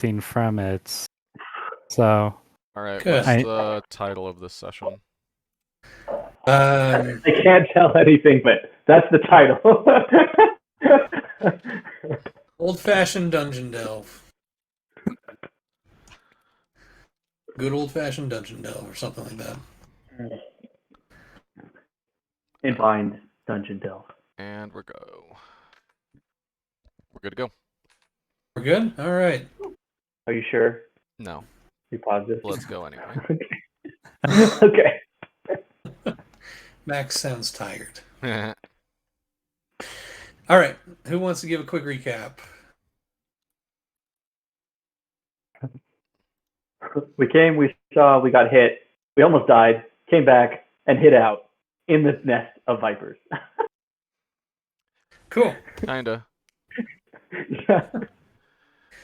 seen from it. So All right, Good. what's the title of this session? I can't tell anything, but that's the title. Old-fashioned dungeon delve. Good old-fashioned dungeon delve, or something like that. Bind dungeon delve. And we're good to go. We're good? All right. Are you sure? No, You positive? let's go anyway. Okay. Max sounds tired. All right. Who wants to give a quick recap? We came, we saw, we got hit, we almost died, came back, and hid out in the nest of vipers. Cool. Kinda.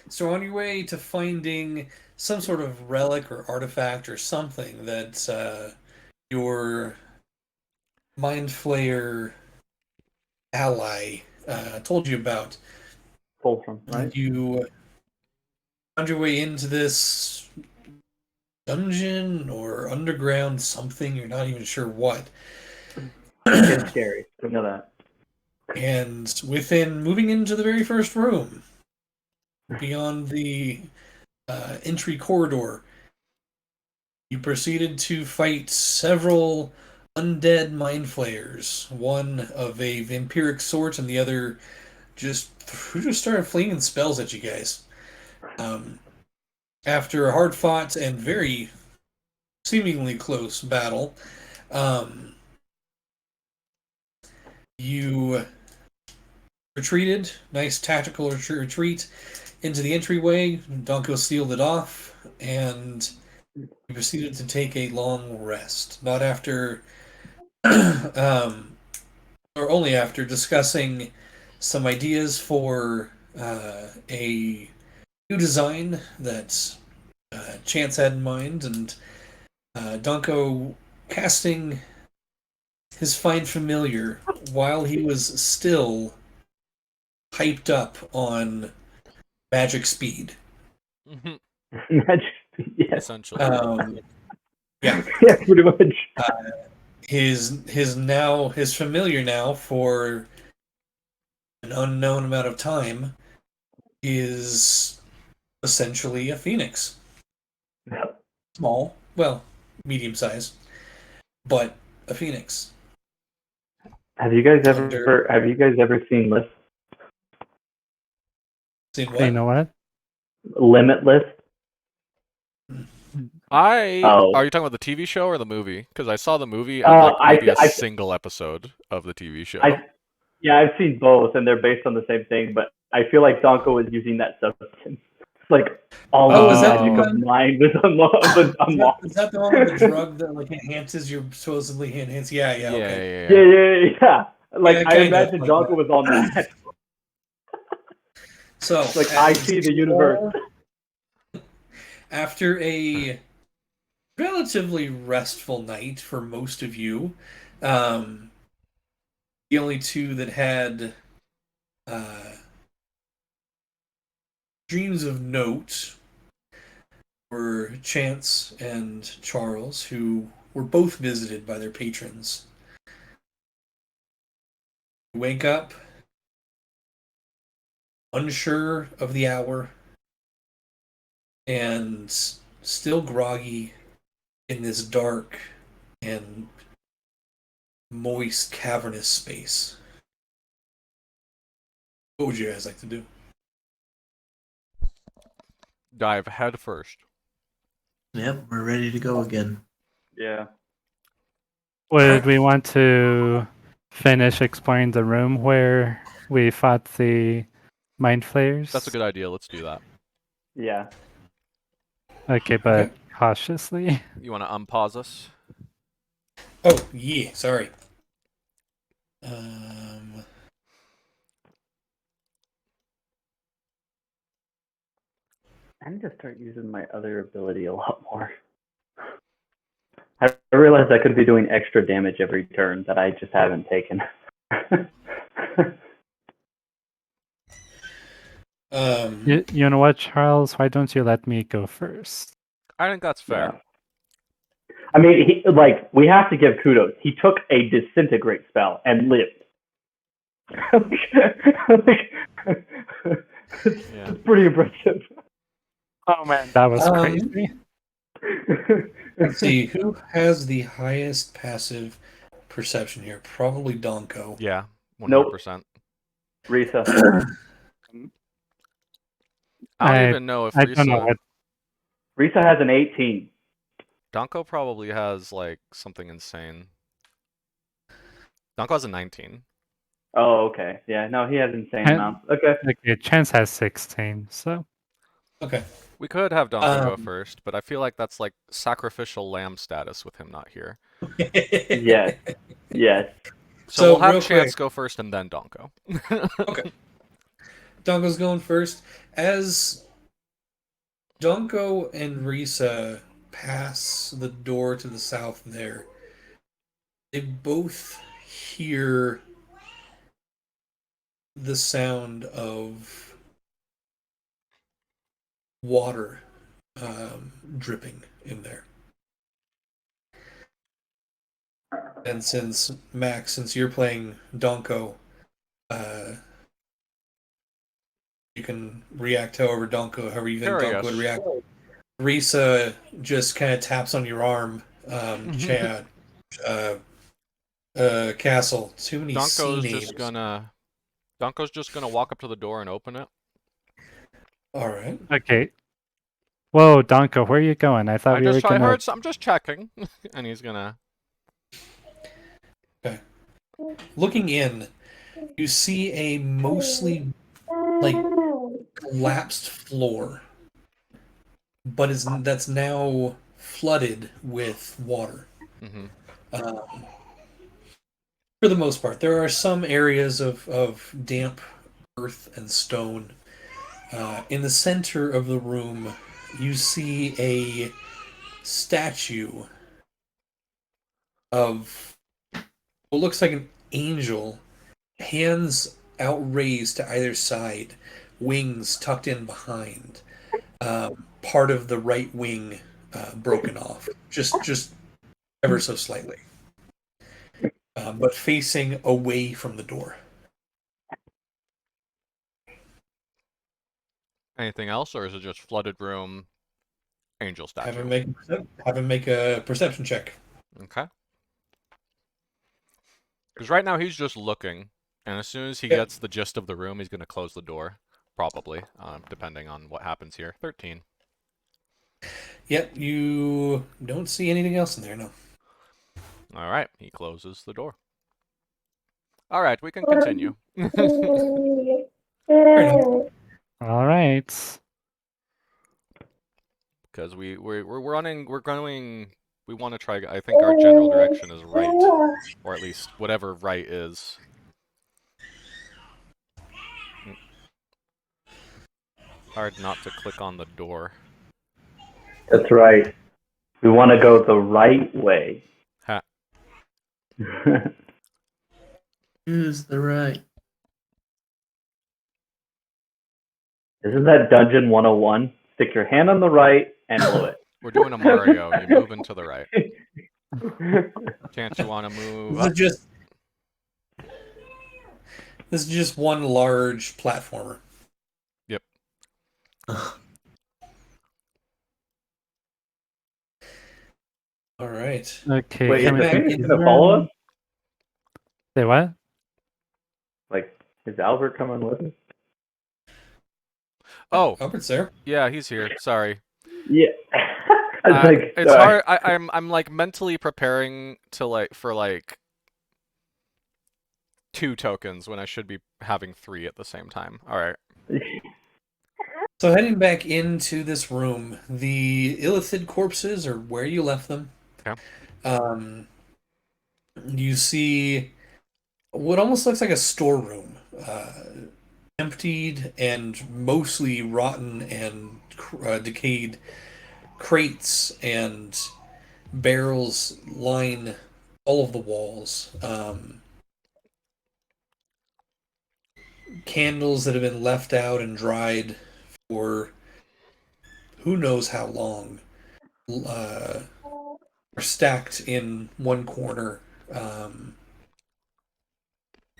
So on your way to finding some sort of relic or artifact or something that your Mind Flayer ally told you about, Fulcrum, right? you found your way into this dungeon or underground something, you're not even sure what. It's scary. We know that. And within moving into the very first room, beyond the entry corridor, you proceeded to fight several undead mind flayers. One of a vampiric sort, and the other just started flinging spells at you guys. After a hard-fought and very seemingly close battle, you retreated. Nice tactical retreat into the entryway. Donko sealed it off, and you proceeded to take a long rest. Not after, or only after discussing some ideas for a new design that Chance had in mind, and Donko casting his Find Familiar while he was still hyped up on magic speed. Yes. Essentially. Yeah. Yeah, pretty much. His familiar now for an unknown amount of time is essentially a phoenix. Yep. Small, well, medium size, but a phoenix. Have you guys ever seen List? Seen what? you know what? Limitless? Are you talking about the TV show or the movie? Because I saw the movie and maybe a single episode of the TV show. I've seen both, and they're based on the same thing, but I feel like Donko is using that substance. It's like all of the magic of mind was unlocked. Is that the one with the drug that like enhances your supposedly enhance? Yeah, okay. Yeah. Like I imagine Donko was on that. So like I see the universe. After a relatively restful night for most of you, the only two that had dreams of note were Chance and Charles, who were both visited by their patrons. You wake up, unsure of the hour, and still groggy in this dark and moist, cavernous space. What would you guys like to do? Dive head first. Yep, we're ready to go again. Yeah. Would we want to finish exploring the room where we fought the mind flayers? That's a good idea. Let's do that. Yeah. Okay, but cautiously. You want to unpause us? Oh, yeah, sorry. I need to start using my other ability a lot more. I realized I could be doing extra damage every turn that I just haven't taken. You know what, Charles? Why don't you let me go first? I think that's fair. Yeah. I mean, we have to give kudos. He took a disintegrate spell and lived. It's pretty impressive. Oh man, that was crazy. Let's see, who has the highest passive perception here? Probably Donko. Yeah, 100%. Nope. Risa. I don't even know if Risa... I don't know what... Risa has an 18. Donko probably has, like, something insane. Donko has a 19. Oh, okay. Yeah, no, he has insane amounts. Okay. Okay, Chance has 16, so... Okay. We could have Donko go first, but I feel like that's, like, sacrificial lamb status with him not here. Yes. Yes. So we'll have Chance go first and then Donko. Okay. Donko's going first. As Donko and Risa pass the door to the south there, they both hear the sound of water dripping in there. And since you're playing Donko, you can react however you think Donko would react. Risa just kind of taps on your arm, Chad. Castle. Too many C names. Donko's just gonna walk up to the door and open it. All right. Okay. Whoa, Donko, where are you going? I thought I'm just checking. And he's gonna... Okay. Looking in, you see a mostly, like, collapsed floor, but that's now flooded with water. Mm-hmm. For the most part, there are some areas of damp earth and stone. In the center of the room, you see a statue of what looks like an angel, hands outraised to either side, wings tucked in behind, part of the right wing broken off, just ever so slightly, but facing away from the door. Anything else, or is it just flooded room, angel statue? Have him make a perception check. Okay. Because right now he's just looking, and as soon as he gets the gist of the room, he's going to close the door, probably, depending on what happens here. 13. Yep, you don't see anything else in there, no. All right, he closes the door. All right, we can continue. All right. Because we're going. We want to try. I think our general direction is right, or at least whatever right is. Hard not to click on the door. That's right. We want to go the right way. Ha. Choose the right. Isn't that Dungeon 101? Stick your hand on the right and blow it. We're doing a Mario. You're moving to the right. Chance, you want to move up? This is just one large platformer. Yep. All right. Okay. Wait, is he gonna follow us? Say what? Like, is Albert coming with us? Oh, Albert's there. Yeah, he's here. Sorry. Yeah. It's hard. I'm like mentally preparing to for 2 tokens when I should be having 3 at the same time. All right. So heading back into this room, the illithid corpses are where you left them. Okay. You see what almost looks like a storeroom, emptied and mostly rotten and decayed crates and barrels line all of the walls. candles that have been left out and dried for who knows how long are stacked in one corner.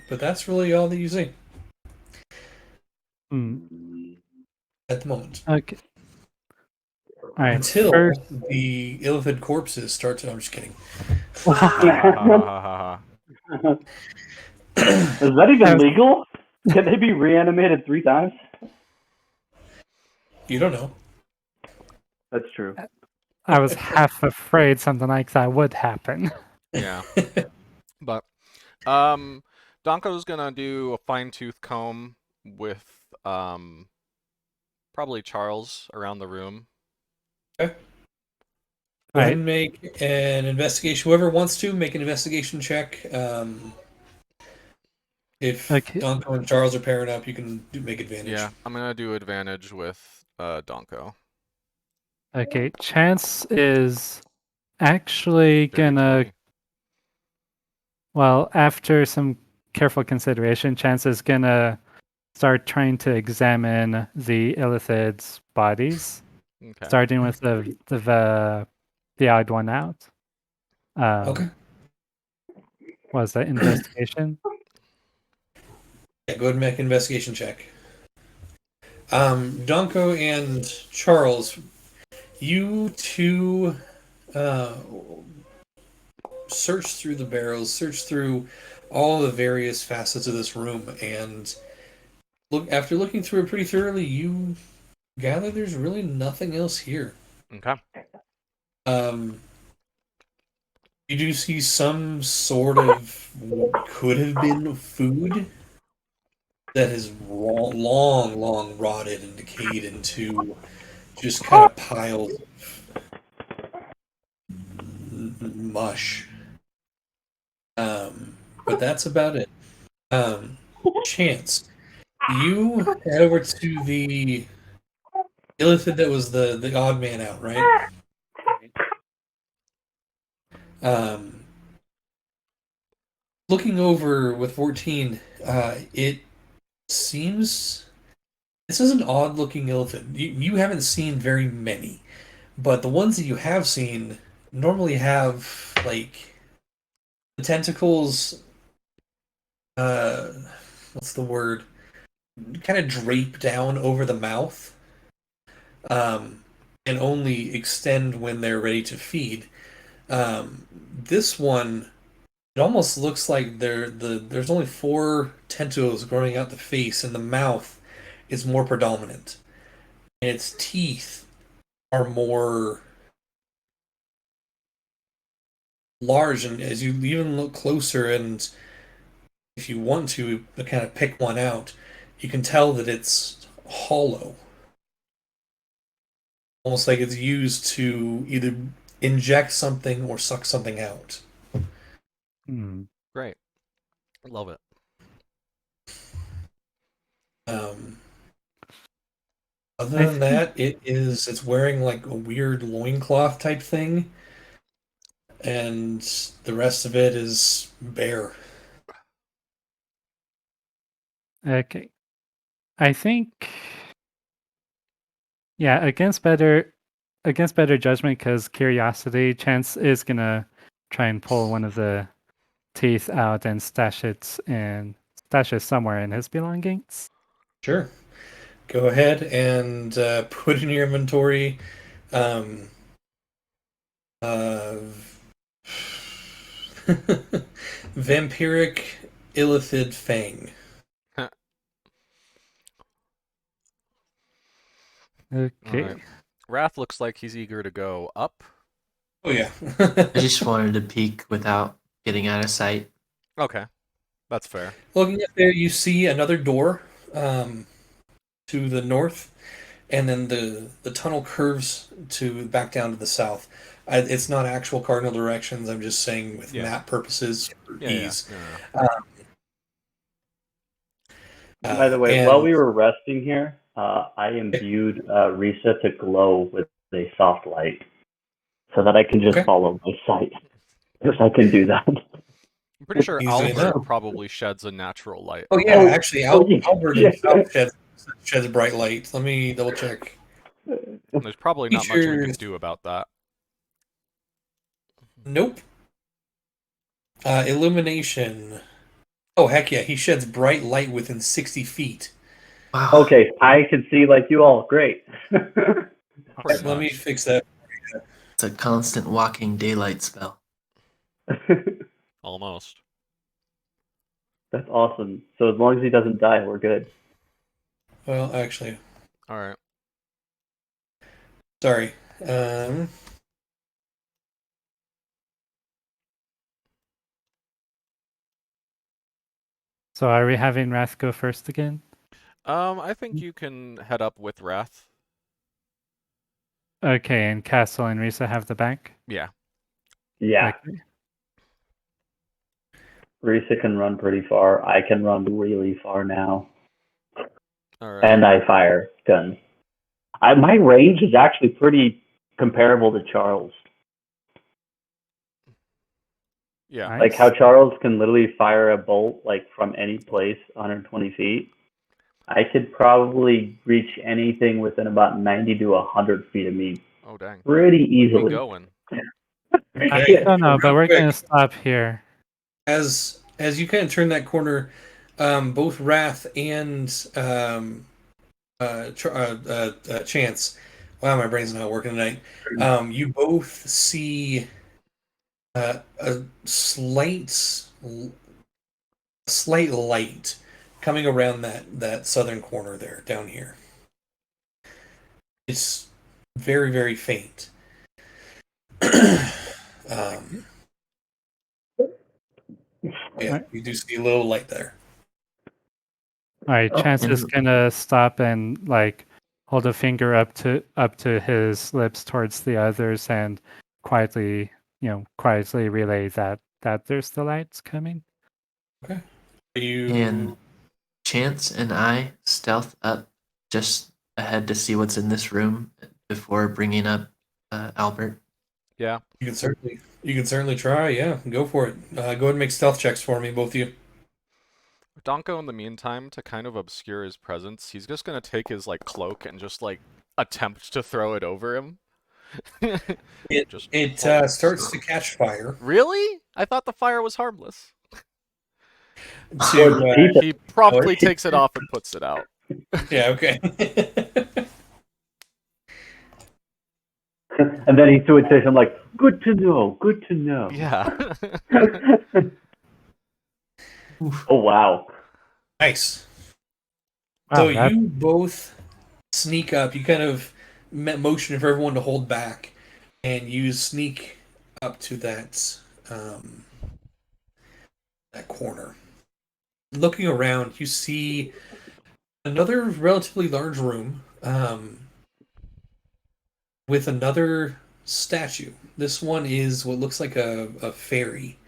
But that's really all that you see at the moment. Okay. All right. Until First, the illithid corpses start to... I'm just kidding. Is that even legal? Can they be reanimated 3 times? You don't know. That's true. I was half afraid something like that would happen. Yeah. But Donko's gonna do a fine-tooth comb with probably Charles around the room. Okay. Go ahead and make an investigation. Whoever wants to, make an investigation check. If Donko and Charles are pairing up, you can make advantage. Yeah, I'm gonna do advantage with Donko. Okay, Chance is actually gonna... Well, after some careful consideration, Chance is gonna start trying to examine the illithids' bodies, starting with the odd one out. Okay. Was that investigation? Yeah, go ahead and make an investigation check. Donko and Charles, you two search through the barrels, search through all the various facets of this room, and after looking through it pretty thoroughly, you gather there's really nothing else here. Okay. You do see some sort of what could have been food that has long rotted and decayed into just kind of piles of mush. But that's about it. Chance, you head over to the illithid that was the odd man out, right? Looking over with 14, it seems this is an odd-looking illithid. You haven't seen very many, but the ones that you have seen normally have like the tentacles. What's the word? Kind of drape down over the mouth, and only extend when they're ready to feed. This one, it almost looks like there's only 4 tentacles growing out the face, and the mouth is more predominant. And its teeth are more large, and as you even look closer, and if you want to kind of pick one out, you can tell that it's hollow. Almost like it's used to either inject something or suck something out. Great. I love it. Other than that, it's wearing like a weird loincloth type thing, and the rest of it is bare. Okay. I think, yeah, against better judgment, because curiosity, Chance is gonna try and pull one of the teeth out and stash it somewhere in his belongings. Sure. Go ahead and put in your inventory vampiric illithid fang. Okay. Right. Wrath looks like he's eager to go up. Oh yeah. I just wanted to peek without getting out of sight. Okay, that's fair. Looking up there, you see another door to the north, and then the tunnel curves back down to the south. It's not actual cardinal directions. I'm just saying with map purposes for ease. By the way, while we were resting here, I imbued Risa to glow with a soft light so that I can just follow my sight. Because I can do that. I'm pretty sure Easily Albert enough. probably sheds a natural light. Oh yeah, actually, Albert yeah. himself sheds bright light. Let me double check. There's probably not much we can Features. do about that. Nope. Illumination. Oh heck yeah, he sheds bright light within 60 feet. Wow. Okay, I can see like you all. Great. Pretty Let me much. fix that. It's a constant walking daylight spell. Almost. That's awesome. So as long as he doesn't die, we're good. Well, actually, All right. sorry. So are we having Wrath go first again? I think you can head up with Wrath. Okay, and Castle and Risa have the back? Yeah. Yeah. Okay. Risa can run pretty far. I can run really far now. All right. And I fire guns. My range is actually pretty comparable to Charles. Yeah. Nice. Like how Charles can literally fire a bolt like from any place 120 feet. I could probably reach anything within about 90 to 100 feet of me Oh dang. pretty We easily. going. Okay. No, no, but Real we're quick. gonna stop here. As you kind of turn that corner, both Wrath and Chance. Wow, my brain's not working tonight. You both see a slight light coming around that southern corner there, down here. It's very, very faint. Yeah, you do see a little light there. All right, Oh, Chance is and- gonna stop and like hold a finger up to his lips towards the others and quietly relay that there's the lights coming. Okay. You And Chance and I stealth up just ahead to see what's in this room before bringing up Albert. Yeah. you can certainly try. Yeah, go for it. Go ahead and make stealth checks for me, both of you. Donko, in the meantime, to kind of obscure his presence, he's just gonna take his like cloak and just like attempt to throw it over him. It Just starts to catch fire. Really? I thought the fire was harmless. He promptly takes it off and puts it out. Yeah. Okay. And then he would say something like, "Good to know, good to know." Yeah. Oh wow. Nice. Wow, So that- you both sneak up. You kind of motion for everyone to hold back, and you sneak up to that corner. Looking around, you see another relatively large room with another statue. This one is what looks like a fairy,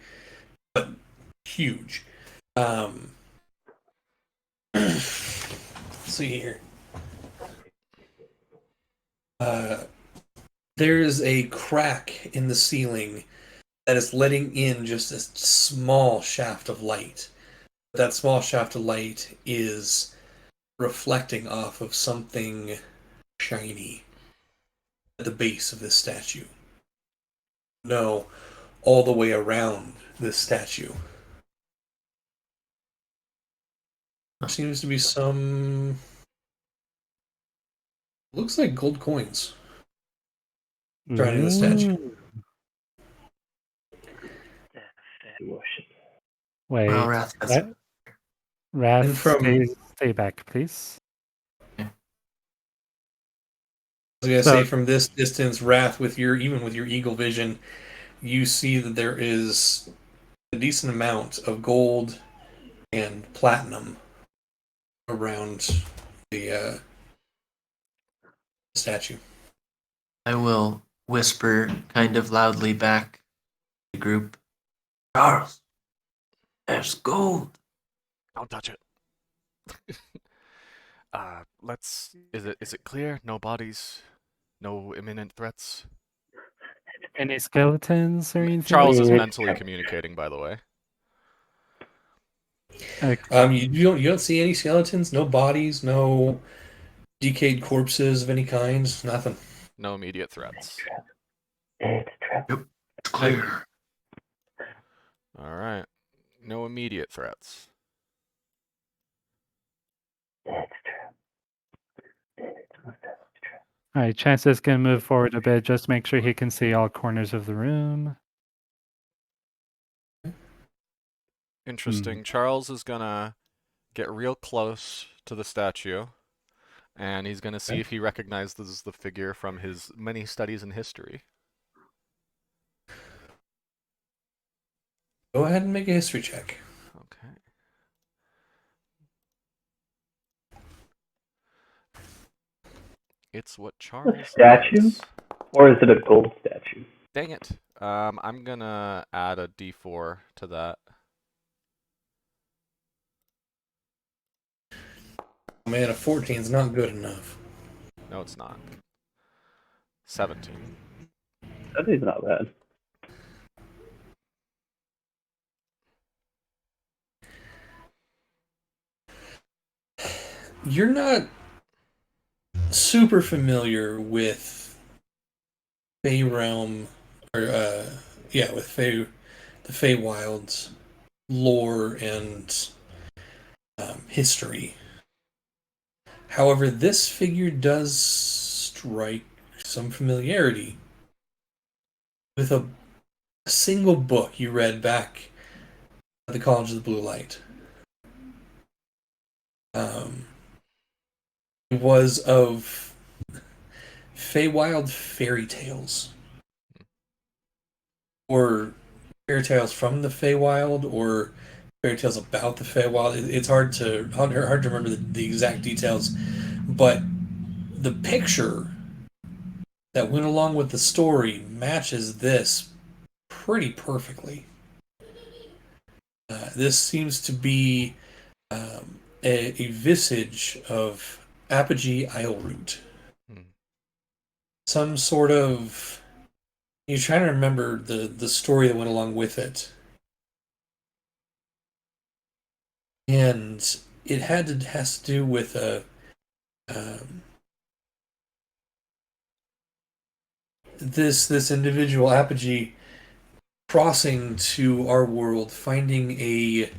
but huge. Let's see here. There's a crack in the ceiling that is letting in just a small shaft of light. That small shaft of light is reflecting off of something shiny at the base of this statue. No, all the way around this statue. There seems to be some... looks like gold coins surrounding the statue. Ooh. Worship. Wait, Well, Wrath has Wrath, And from- stay back, please. I was gonna say, from this distance, Wrath, even with your eagle vision, you see that there is a decent amount of gold and platinum around the statue. I will whisper kind of loudly back to the group. Charles, there's gold. Don't touch it. Is it clear? No bodies? No imminent threats? Any skeletons or anything? Charles is Yeah. mentally communicating, by the way. Okay. You don't see any skeletons, no bodies, no decayed corpses of any kind, nothing. No immediate threats. It's a trap. Yep, it's clear. All right. No immediate threats. It's a trap. All right, Chances can move forward a bit. Just make sure he can see all corners of the room. Interesting. Charles is gonna get real close to the statue, and he's gonna see if he recognizes the figure from his many studies in history. Go ahead and make a history check. Okay. It's what Charles statue? does. Or is it a gold statue? Dang it. I'm gonna add a D4 to that. Man, a 14 is not good enough. No, it's not. 17. That is not bad. You're not super familiar with Fey Realm, or with Fey, the Feywild's lore and history. However, this figure does strike some familiarity with a single book you read back at the College of the Blue Light. It was of Feywild fairy tales, or fairy tales from the Feywild, or fairy tales about the Feywild. It's hard to remember the exact details, but the picture that went along with the story matches this pretty perfectly. This seems to be a visage of Apogee Isleroot. Some sort of... You're trying to remember the story that went along with it. And it has to do with this individual Apogee crossing to our world, finding a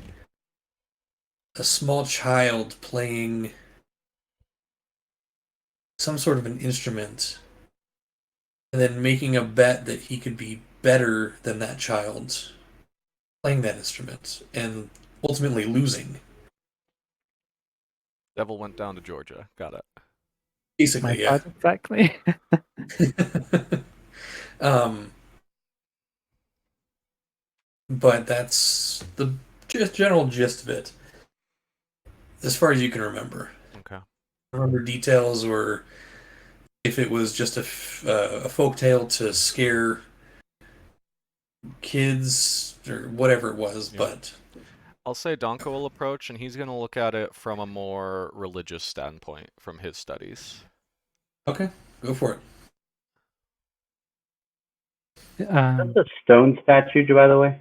small child playing some sort of an instrument, and then making a bet that he could be better than that child playing that instrument, and ultimately losing. Devil went down to Georgia. Got it. Basically, My yeah. thought exactly. But that's the general gist of it, as far as you can remember. Okay. Remember details, or if it was just a folktale to scare kids or whatever it was, but I'll say Donko will approach, and he's going to look at it from a more religious standpoint from his studies. Okay, go for it. That's a stone statue, by the way.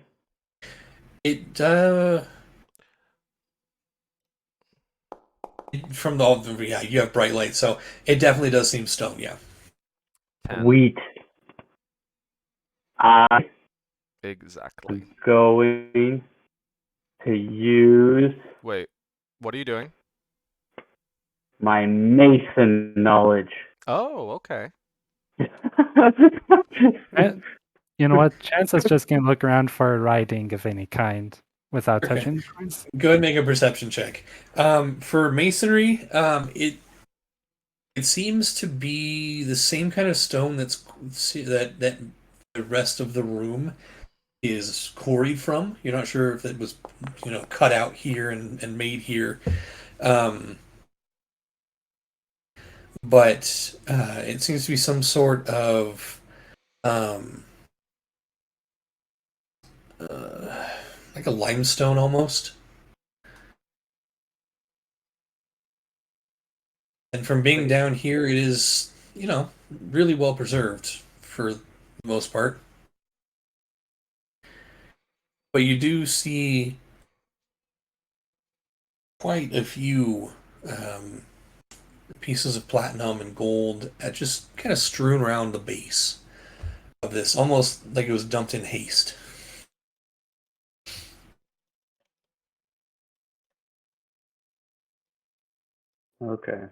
From you have bright light, so it definitely does seem stone, yeah. 10. Sweet. Exactly. I'm going to use... Wait, what are you doing? my Mason knowledge. Oh, okay. You know what? Chances just can look around for writing of any kind without Okay. touching things. Go ahead and make a perception check. For masonry, it seems to be the same kind of stone that the rest of the room is quarried from. You're not sure if it was, cut out here and made here. But it seems to be some sort of like a limestone almost. And from being down here, it is, really well preserved for the most part. But you do see quite a few pieces of platinum and gold just kind of strewn around the base of this, almost like it was dumped in haste. Okay.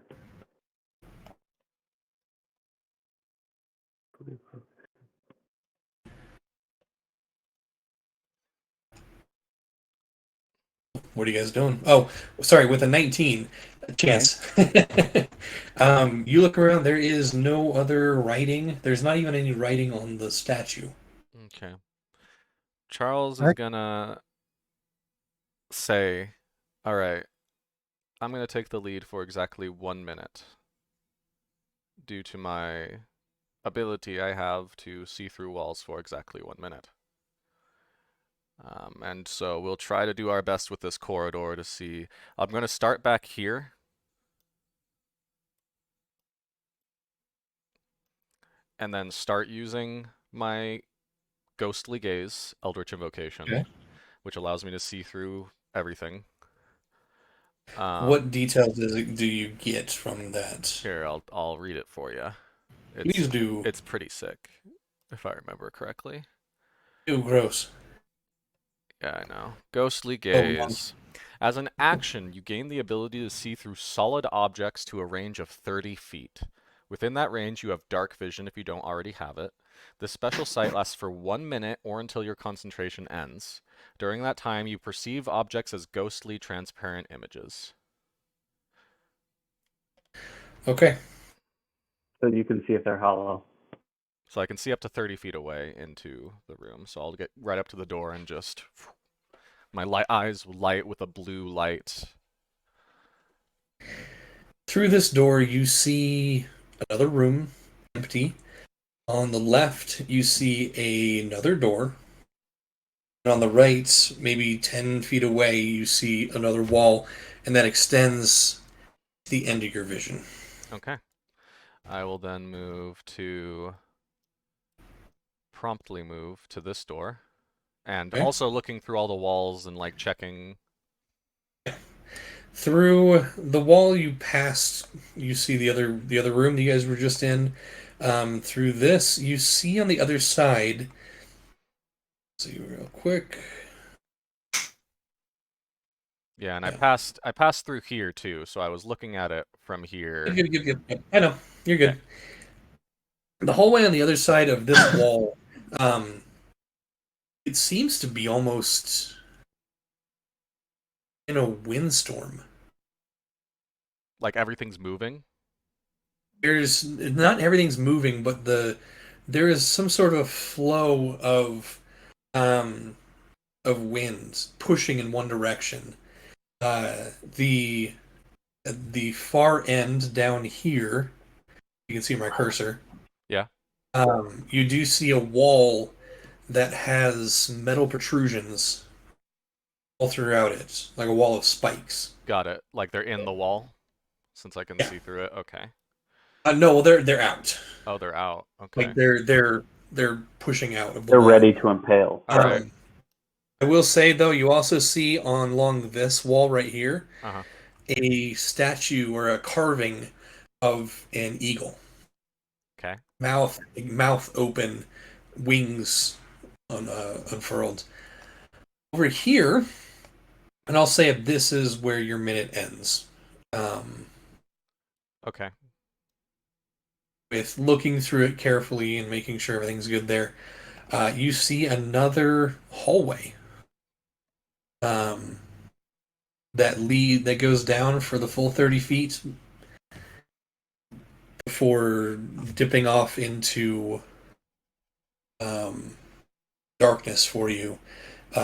What are you guys doing? Oh, sorry, with a 19 chance. You look around, there is no other writing. There's not even any writing on the statue. Okay. Charles is gonna say, all right, I'm gonna take the lead for exactly 1 minute due to my ability I have to see through walls for exactly 1 minute. And so we'll try to do our best with this corridor to see. I'm going to start back here. And then start using my ghostly gaze, Eldritch Invocation, which allows me to see through everything. What details do you get from that? Here, I'll read it for you. Please do. It's pretty sick, if I remember correctly. Ew, gross. Yeah, I know. Ghostly gaze. As an action, you gain the ability to see through solid objects to a range of 30 feet. Within that range, you have dark vision if you don't already have it. This special sight lasts for 1 minute or until your concentration ends. During that time, you perceive objects as ghostly, transparent images. Okay. So you can see if they're hollow. So I can see up to 30 feet away into the room. So I'll get right up to the door and just... My eyes light with a blue light. Through this door, you see another room, empty. On the left, you see another door. And on the right, maybe 10 feet away, you see another wall, and that extends to the end of your vision. Okay. I will then promptly move to this door. And also looking through all the walls and like checking. Through the wall you passed, you see the other room that you guys were just in. Through this, you see on the other side. See real quick. Yeah, and I passed through here too, so I was looking at it from here. I know you're good. Okay. The hallway on the other side of this wall, it seems to be almost in a windstorm. Like everything's moving? There's not everything's moving, but there is some sort of flow of winds pushing in one direction. The far end down here, you can see my cursor. Yeah. You do see a wall that has metal protrusions all throughout it, like a wall of spikes. Got it. Like they're in the wall, since I can see through it. Okay. No, well, they're out. Oh, they're out. Okay. Like they're pushing out of the They're wall. ready to impale. All right. I will say though, you also see along this wall right here a statue or a carving of an eagle. Okay. Mouth open, wings unfurled. Over here, and I'll say this is where your minute ends. Okay. With looking through it carefully and making sure everything's good there, you see another hallway that goes down for the full 30 feet before dipping off into darkness for you.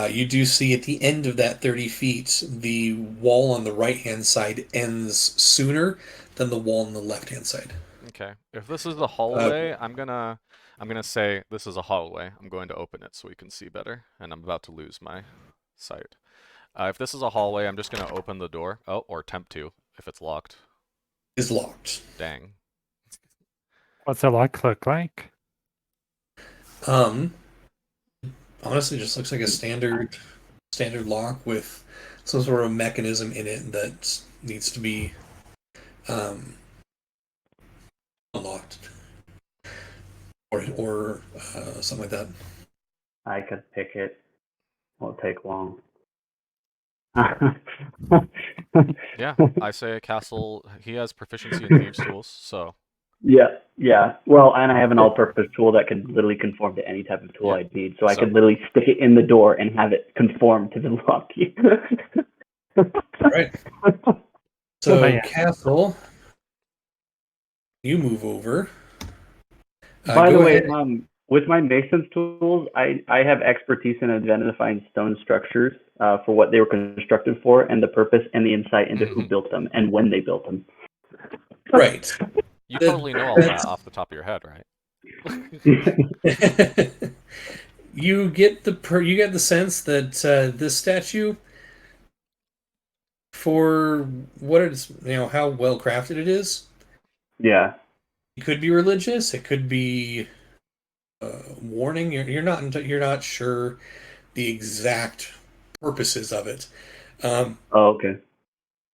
You do see at the end of that 30 feet, the wall on the right-hand side ends sooner than the wall on the left-hand side. Okay. If this is the hallway, I'm gonna say this is a hallway. I'm going to open it so we can see better, and I'm about to lose my sight. If this is a hallway, I'm just gonna open the door. Oh, or attempt to, if it's locked. It's locked. Dang. What's the lock look like? Honestly, just looks like a standard lock with some sort of mechanism in it that needs to be unlocked, or something like that. I could pick it. Won't take long. Yeah, I say Castle. He has proficiency in thieves' tools, so. Yeah. Well, and I have an all-purpose tool that can literally conform to any type of tool I need. So I could literally stick it in the door and have it conform to the lock key. Right. So, Castle, you move over. By the way, with my mason's tools, I have expertise in identifying stone structures for what they were constructed for, and the purpose, and the insight into who built them and when they built them. Right. You totally know all that off the top of your head, right? You get the sense that this statue, for what it's, how well crafted it is. Yeah. It could be religious. It could be warning. You're not sure the exact purposes of it. Okay.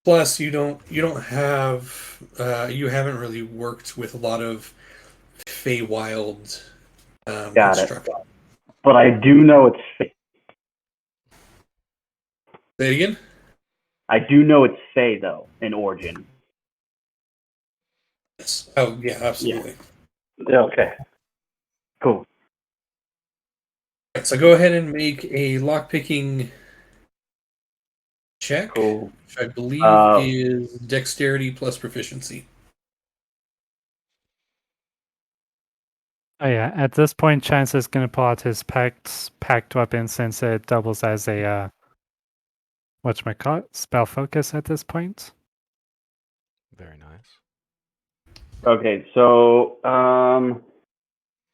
Plus, you haven't really worked with a lot of Feywild construction. But I do know it's Fey. Say it again? I do know it's Fey, though, in origin. Yes. Oh, yeah, absolutely. Yeah. Okay. Cool. Right, so go ahead and make a lockpicking check, Cool. which I believe is dexterity plus proficiency. Oh yeah, at this point, Chance is going to pull out his packed weapon since it doubles as a spell focus at this point. Very nice. Okay, so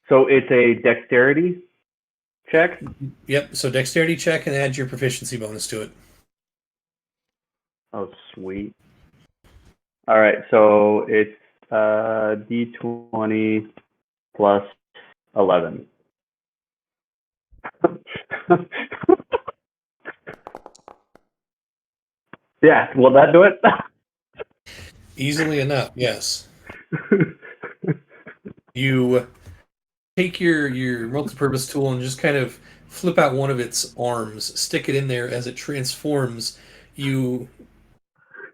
it's a dexterity check. Yep. So dexterity check and add your proficiency bonus to it. Oh, sweet. All right, so it's D20 plus 11. Yeah, will that do it? Easily enough, yes. You take your multi-purpose tool and just kind of flip out one of its arms, stick it in there. As it transforms, you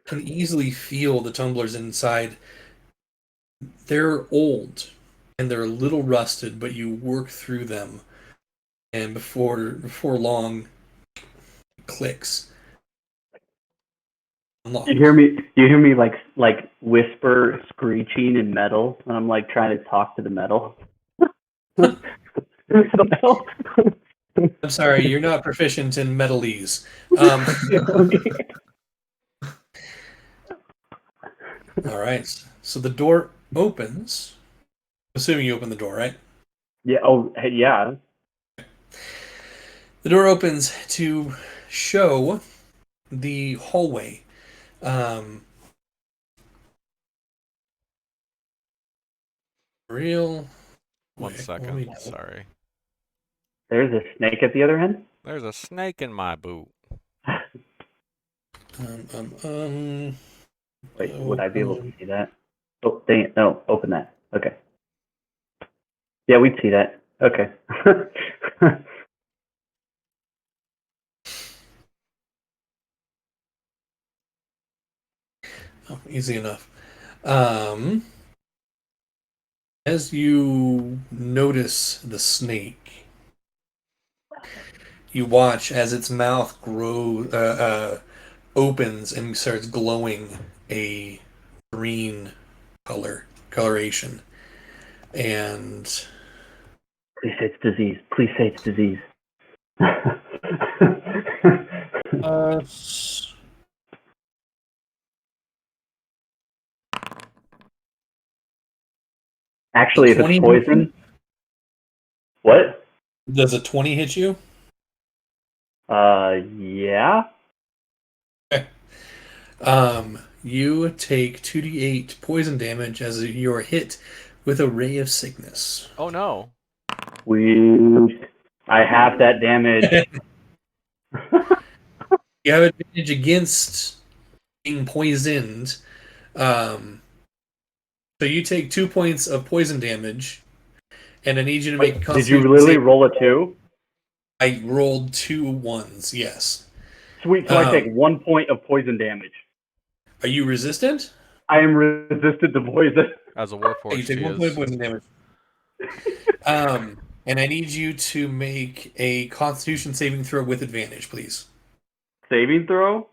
can easily feel the tumblers inside. They're old and they're a little rusted, but you work through them, and before long, it clicks. Unlocked. You hear me like whisper screeching in metal, and I'm like trying to talk to the metal. I'm sorry, you're not proficient in metalese. All right, so the door opens. Assuming you open the door, right? Yeah. Oh, yeah. The door opens to show the hallway. One second. Sorry. There's a snake at the other end? There's a snake in my boot. Wait, would I be able to see that? Oh, dang it. No, open that. Okay. Yeah, we'd see that. Okay. Easy enough. As you notice the snake, you watch as its mouth opens and starts glowing a green coloration. And please say it's disease. Please say it's disease. Actually, if it's poison. What? Does a 20 hit you? Yeah. Okay. You take 2d8 poison damage as you are hit with a ray of sickness. Oh no. I have that damage. You have advantage against being poisoned. So you take 2 points of poison damage, and I need you to make a Did Constitution you literally saving roll a throw. 2? I rolled 2 1s. Yes. Sweet, so I take 1 point of poison damage. Are you resistant? I am resistant to poison. As a You warforged, take he 1 point of is. poison damage. And I need you to make a Constitution saving throw with advantage, please. Saving throw?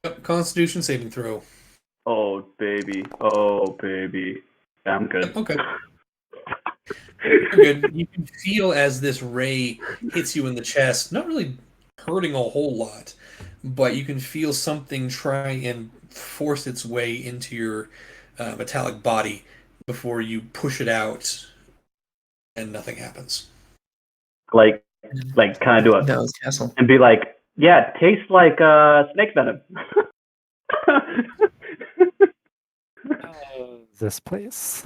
Yep, Constitution saving throw. Oh, baby. Oh, baby. I'm good. Yep, okay. You're good. You can feel as this ray hits you in the chest, not really hurting a whole lot, but you can feel something try and force its way into your metallic body before you push it out, and nothing happens. Like kind of do it That was Castle. and be like, yeah, it tastes like snake venom. This place.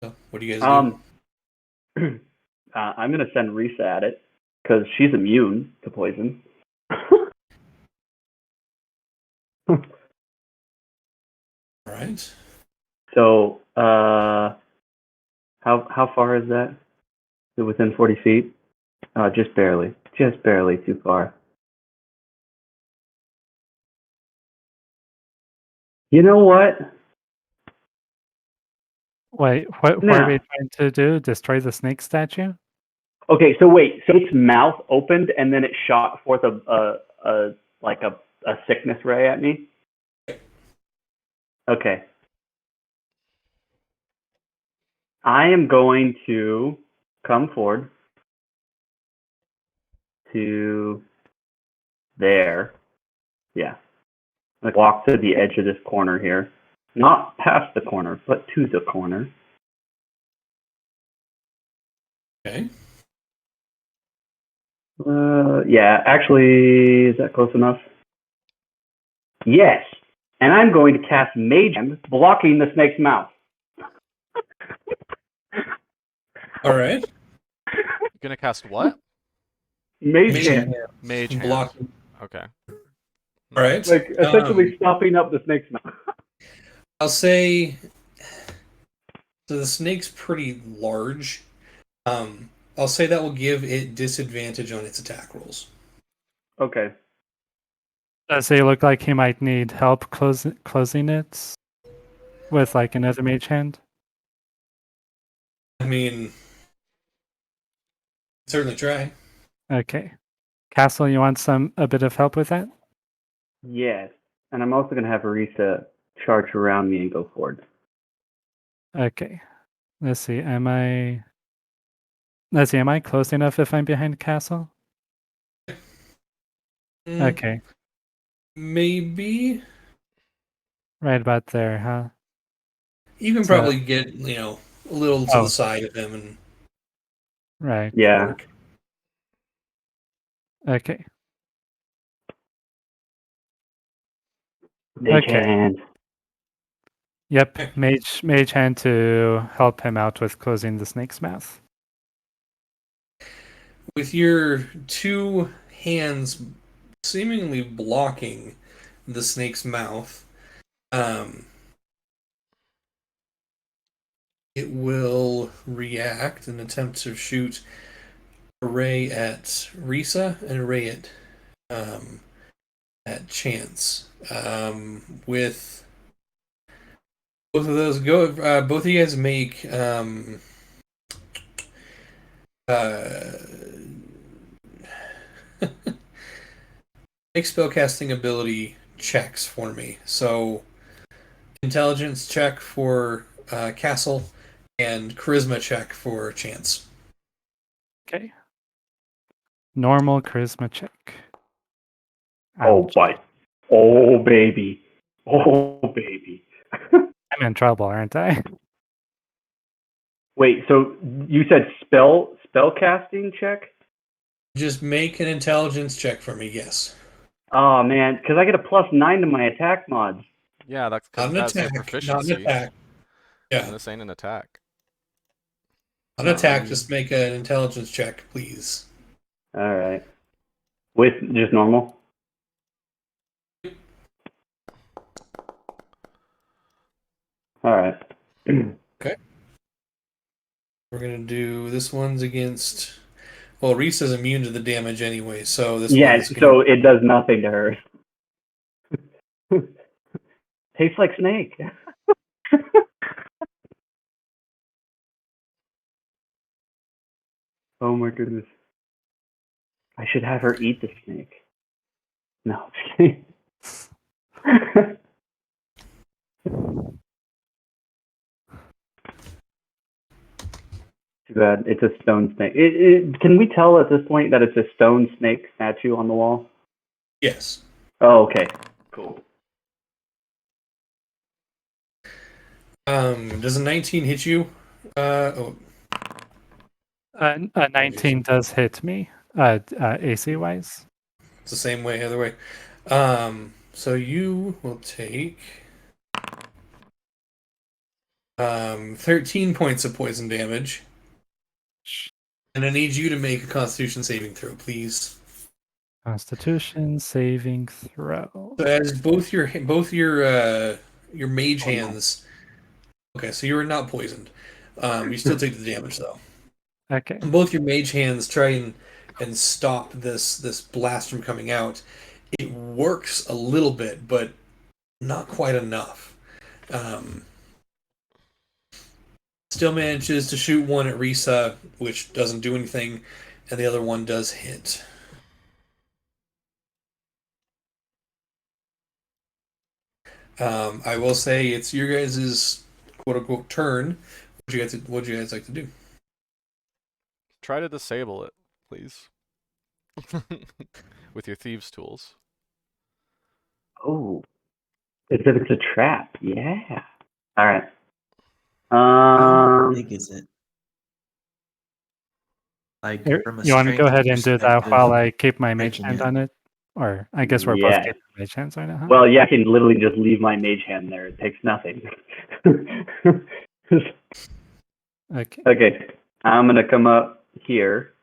So, what do you guys do? I'm gonna send Risa at it because she's immune to poison. All right. So, how far is that? Is it within 40 feet? Just barely too far. You know what? Wait, what No. are we trying to do? Destroy the snake statue? Okay, so wait, so its mouth opened and then it shot forth a sickness ray at me. Okay. I am going to come forward to there. Yeah. Like walk to the edge of this corner here. Not past the corner, but to the corner. Okay. Yeah, actually, is that close enough? Yes. And I'm going to cast Mage Hand, blocking the snake's mouth. All right. You're gonna cast what? Mage Hand. Mage hand. Blocking. Okay. All right. Like, essentially stopping up the snake's mouth. I'll say. So the snake's pretty large. I'll say that will give it disadvantage on its attack rolls. Okay. Does he look like he might need help closing it with like another mage hand? I mean, certainly try. Okay. Castle, you want a bit of help with that? Yes. And I'm also going to have Arisa charge around me and go forward. Okay. Let's see. Am I close enough if I'm behind Castle? Okay. Maybe. Right about there, huh? You can So- probably get, a little to the side of him and Right. Yeah. work. Okay. Mage Okay. Hand. Yep. Mage hand to help him out with closing the snake's mouth. With your 2 hands seemingly blocking the snake's mouth, it will react and attempt to shoot a ray at Risa and a ray at Chance. With both of those, both of you guys make make spellcasting ability checks for me. So, intelligence check for Castle and charisma check for Chance. Okay. Normal charisma check. Oh, Ouch. boy. Oh, baby. Oh, baby. I'm in trouble, aren't I? Wait, so you said spell casting check? Just make an intelligence check for me, yes. Oh, man, because I get a +9 to my attack mods. Yeah, that's Not because an that's your attack. Not an proficiency. attack. And Yeah. this ain't an attack. Not an attack, just make an intelligence check, please. All right. With just normal? All right. Okay. We're going to do this one's against... Well, Reese is immune to the damage anyway, so this Yeah, one's going so it does nothing to her. Tastes like snake. Oh my goodness. I should have her eat the snake. No, I'm just kidding. Too bad. It's a stone snake. Can we tell at this point that it's a stone snake statue on the wall? Yes. Oh, okay. Cool. Does a 19 hit you? Oh, A 19 does hit me, AC wise. it's the same way, other way. So you will take 13 points of poison damage. And I need you to make a Constitution saving throw, please. Constitution saving throw. So as both your mage hands. Okay, so you are not poisoned. You still take the damage though. Okay. Both your mage hands try and stop this blast from coming out. It works a little bit, but not quite enough. Still manages to shoot one at Risa, which doesn't do anything, and the other one does hit. I will say it's your guys' quote unquote turn. What do you guys like to do? Try to disable it, please. With your thieves' tools. Oh. It's a trap. Yeah. All right. How big is it? Like, You from a want to go strength ahead and do that perspective, while I keep my mage breaking hand it. on it? Or I guess we're both Yeah. keeping mage hands right now, huh? Well, yeah, I can literally just leave my mage hand there. It takes nothing. Okay. Okay. I'm going to come up here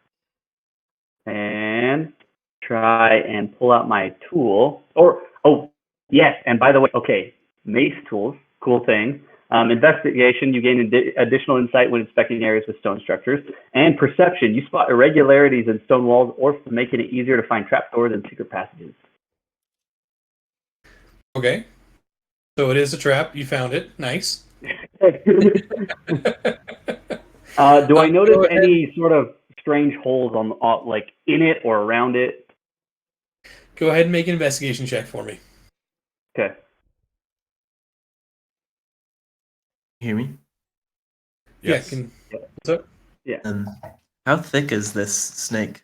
and try and pull out my tool. Oh, yes. And by the way, okay, mace tools, cool thing. Investigation, you gain additional insight when inspecting areas with stone structures. And perception, you spot irregularities in stone walls or making it easier to find trapdoors and secret passages. Okay. So it is a trap. You found it. Nice. Do I notice any sort of strange holes on like in it or around it? Go ahead and make an investigation check for me. Okay. Hear me? Yes. Yeah. What's up? Yeah. How thick is this snake?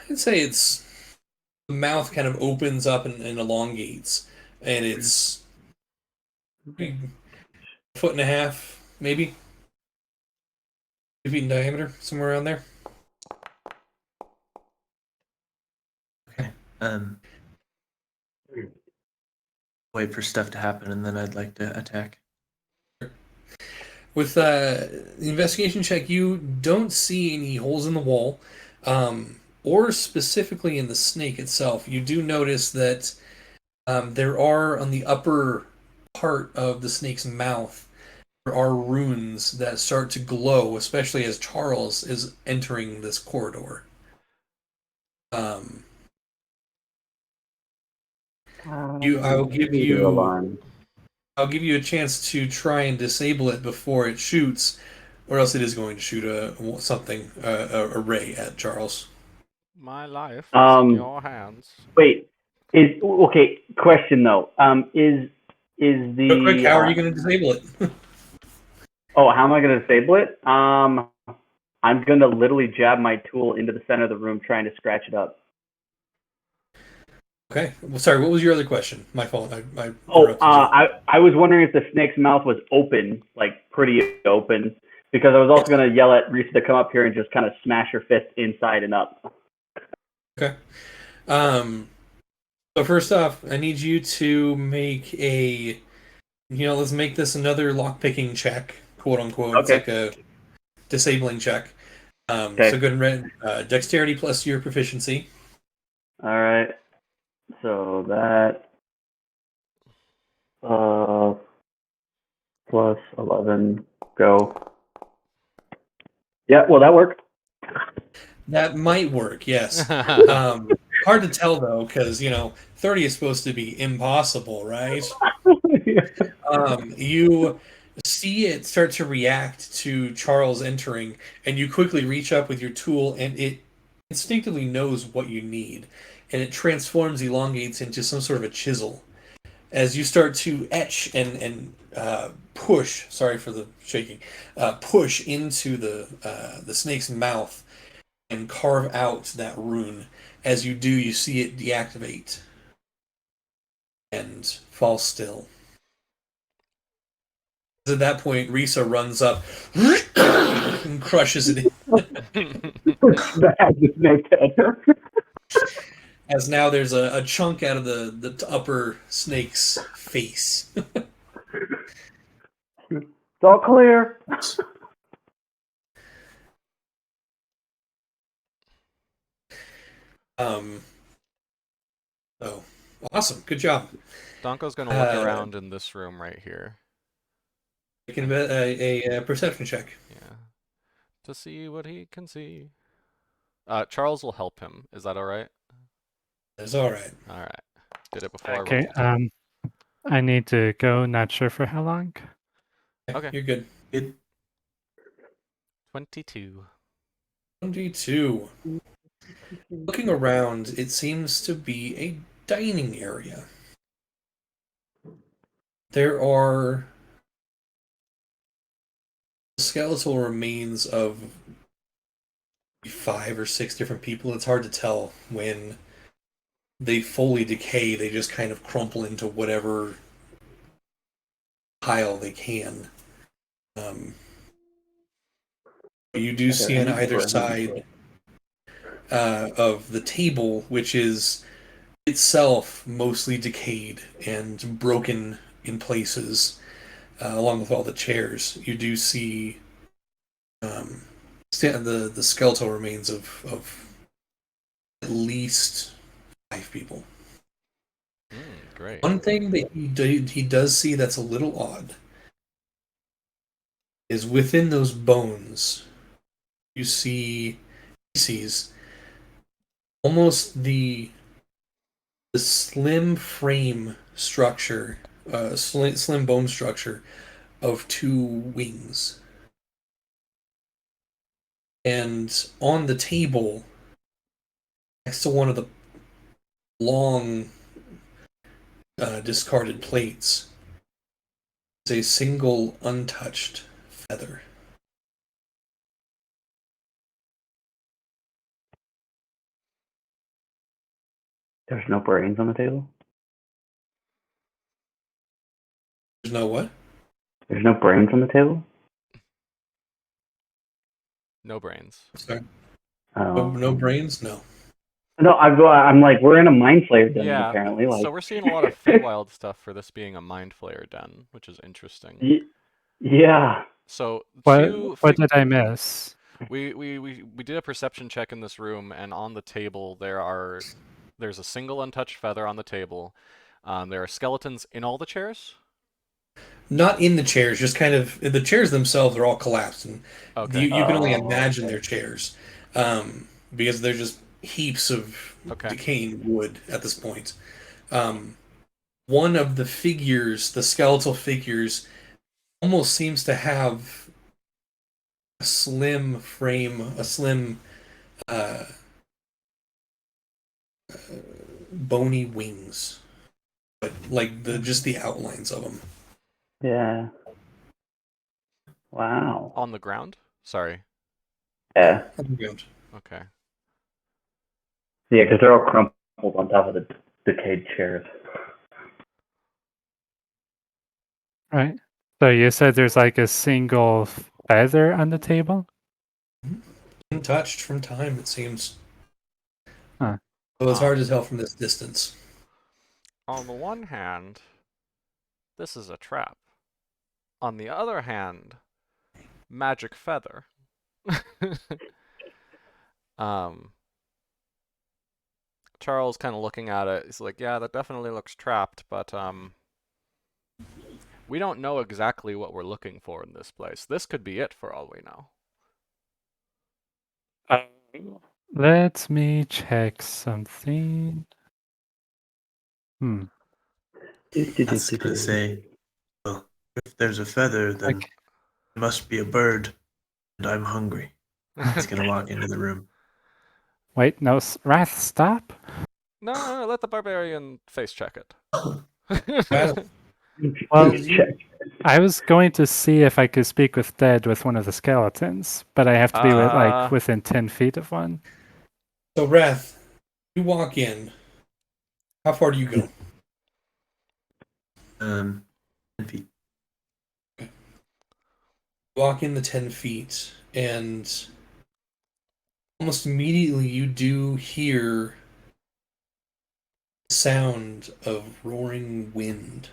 I'd say it's the mouth kind of opens up and elongates, and it's a foot and a half, maybe 2 feet in diameter, somewhere around there. Okay. Wait for stuff to happen, and then I'd like to attack. With the investigation check, you don't see any holes in the wall, or specifically in the snake itself. You do notice that there are, on the upper part of the snake's mouth, there are runes that start to glow, especially as Charles is entering this corridor. I'll give you a chance to try and disable it before it shoots, or else it is going to shoot a ray at Charles. My life is in your hands. Wait, okay? Question though, is the Real quick, how are you going to disable it? Oh, how am I going to disable it? I'm going to literally jab my tool into the center of the room, trying to scratch it up. Okay. Well, sorry, what was your other question? My fault. I was wondering if the snake's mouth was open, like pretty open, because I was also going to yell at Risa to come up here and just kind of smash her fist inside and up. Okay. So first off, I need you to make let's make this another lockpicking check, quote unquote. Okay. It's like a disabling check. Okay. So go ahead and dexterity plus your proficiency. All right. So that plus 11 go. Yeah, well that worked. That might work, yes. Hard to tell though, because 30 is supposed to be impossible, right? You see it start to react to Charles entering, and you quickly reach up with your tool, and it instinctively knows what you need, and it transforms, elongates into some sort of a chisel. As you start to etch and push, sorry for the shaking, push into the snake's mouth and carve out that rune. As you do, you see it deactivate and fall still. At that point, Risa runs up and crushes it That just makes it. as now there's a chunk out of the upper snake's face. It's all clear. So awesome, good job. Donko's gonna look around in this room right here. You can bet a perception check. Yeah. To see what he can see. Charles will help him. Is that alright? That's all right. Alright. Did it before Okay. I rolled. I need to go. Not sure for how long. Okay. You're good. Good. 22. 22. Looking around, it seems to be a dining area. There are skeletal remains of 5 or 6 different people. It's hard to tell when they fully decay. They just kind of crumple into whatever pile they can. You do see on either side of the table, which is itself mostly decayed and broken in places, along with all the chairs. You do see the skeletal remains of at least 5 people. Great. One thing that he does see that's a little odd is within those bones, you see feces, almost the slim frame structure, slim bone structure of 2 wings. And on the table, next to one of the long discarded plates, is a single untouched feather. There's no brains on the table? There's no what? There's no brains on the table? No brains. Sorry. Oh. No brains? No. No, I'm like, we're in a mind flayer den, Yeah, apparently. Like, so we're seeing a lot of Feywild stuff for this being a mind flayer den, which is interesting. Yeah. So What did I miss? We did a perception check in this room, and on the table there's a single untouched feather on the table. There are skeletons in all the chairs. Not in the chairs, just kind of the chairs themselves are all collapsed, and Okay. you can only imagine their chairs, because they're just heaps of decaying wood at this point. One of the figures, the skeletal figures, almost seems to have a slim frame, a slim bony wings, but like just the outlines of them. Yeah. Wow. On the ground? Sorry. Yeah. On the ground. Okay. Yeah, because they're all crumpled on top of the decayed chairs. Right. So you said there's like a single feather on the table? Untouched from time, it seems. Huh. So it's hard to tell from this distance. On the one hand, this is a trap. On the other hand, magic feather. Charles kind of looking at it, he's like, yeah, that definitely looks trapped, but we don't know exactly what we're looking for in this place. This could be it for all we know. Let me check something. I was gonna say, well, if there's a feather, then Okay. it must be a bird, and I'm hungry. He's gonna walk into the room. Wait, no, Wrath, stop. No, let the barbarian face check it. Well, I was going to see if I could speak with Dead with one of the skeletons, but I have to be within 10 feet of one. So, Wrath, you walk in. How far do you go? 10 feet. You walk in the 10 feet, and almost immediately you do hear the sound of roaring wind.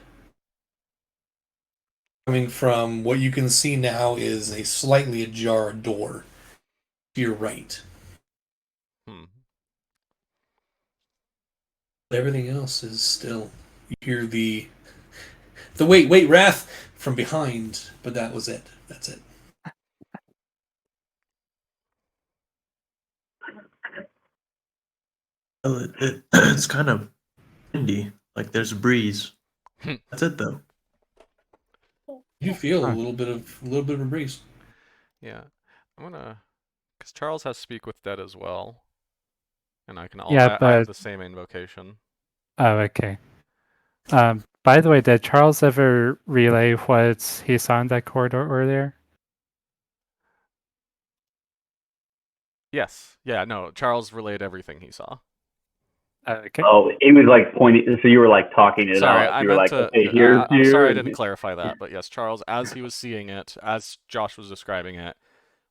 Coming from what you can see now is a slightly ajar door to your right. Everything else is still. You hear the wait, Wrath from behind, but that was it. That's it. Well, it's kind of windy. Like there's a breeze. That's it though. You feel a little bit of a breeze. Yeah, I'm gonna, because Charles has speak with Dead as well, and I can. Yeah, I have the same invocation. Oh, okay. By the way, did Charles ever relay what he saw in that corridor earlier? Yes. Yeah. No. Charles relayed everything he saw. Okay. Oh, it was like pointing. So you were like talking it Sorry, out. I You were meant like, to. okay, here's I'm you. sorry I didn't clarify that, but yes, Charles, as he was seeing it, as Josh was describing it,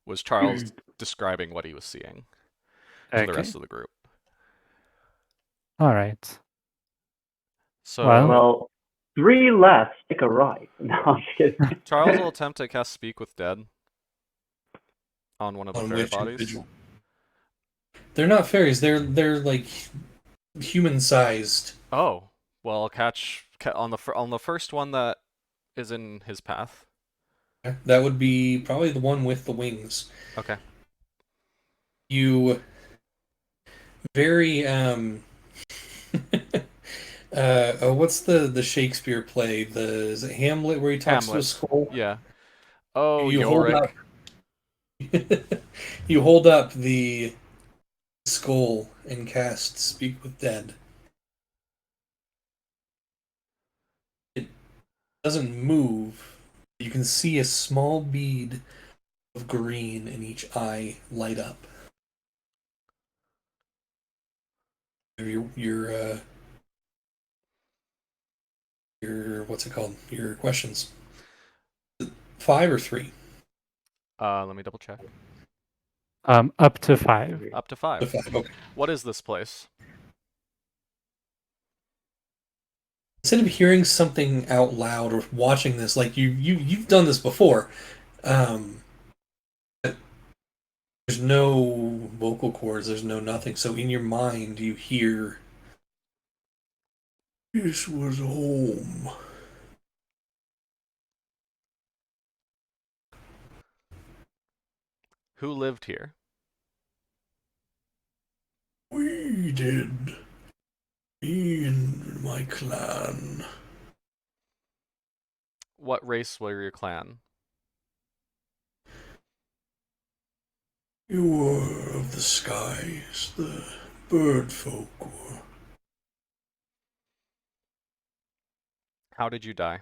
was Charles describing what he was seeing to the rest of the group. All right. So, well, 3 left. Take a right. No, I'm kidding. Charles will attempt to cast Speak with Dead on one of the fairy bodies. Individual? They're not fairies. They're like human-sized. Oh, well, catch on the first one that is in his path. That would be probably the one with the wings. Okay. You very what's the Shakespeare play? Is it Hamlet where he talks to a skull? Yeah. Oh, you Yorick. You hold up the skull and cast Speak with Dead. It doesn't move. You can see a small bead of green in each eye light up. Your what's it called? Your questions. 5 or 3? Let me double check. Up to 5. Up to 5. Okay. What is this place? Instead of hearing something out loud or watching this, like you've done this before, there's no vocal cords, there's no nothing. So in your mind, you hear, "This was home." Who lived here? We did. Me and my clan. What race were your clan? You were of the skies, the bird folk were. How did you die?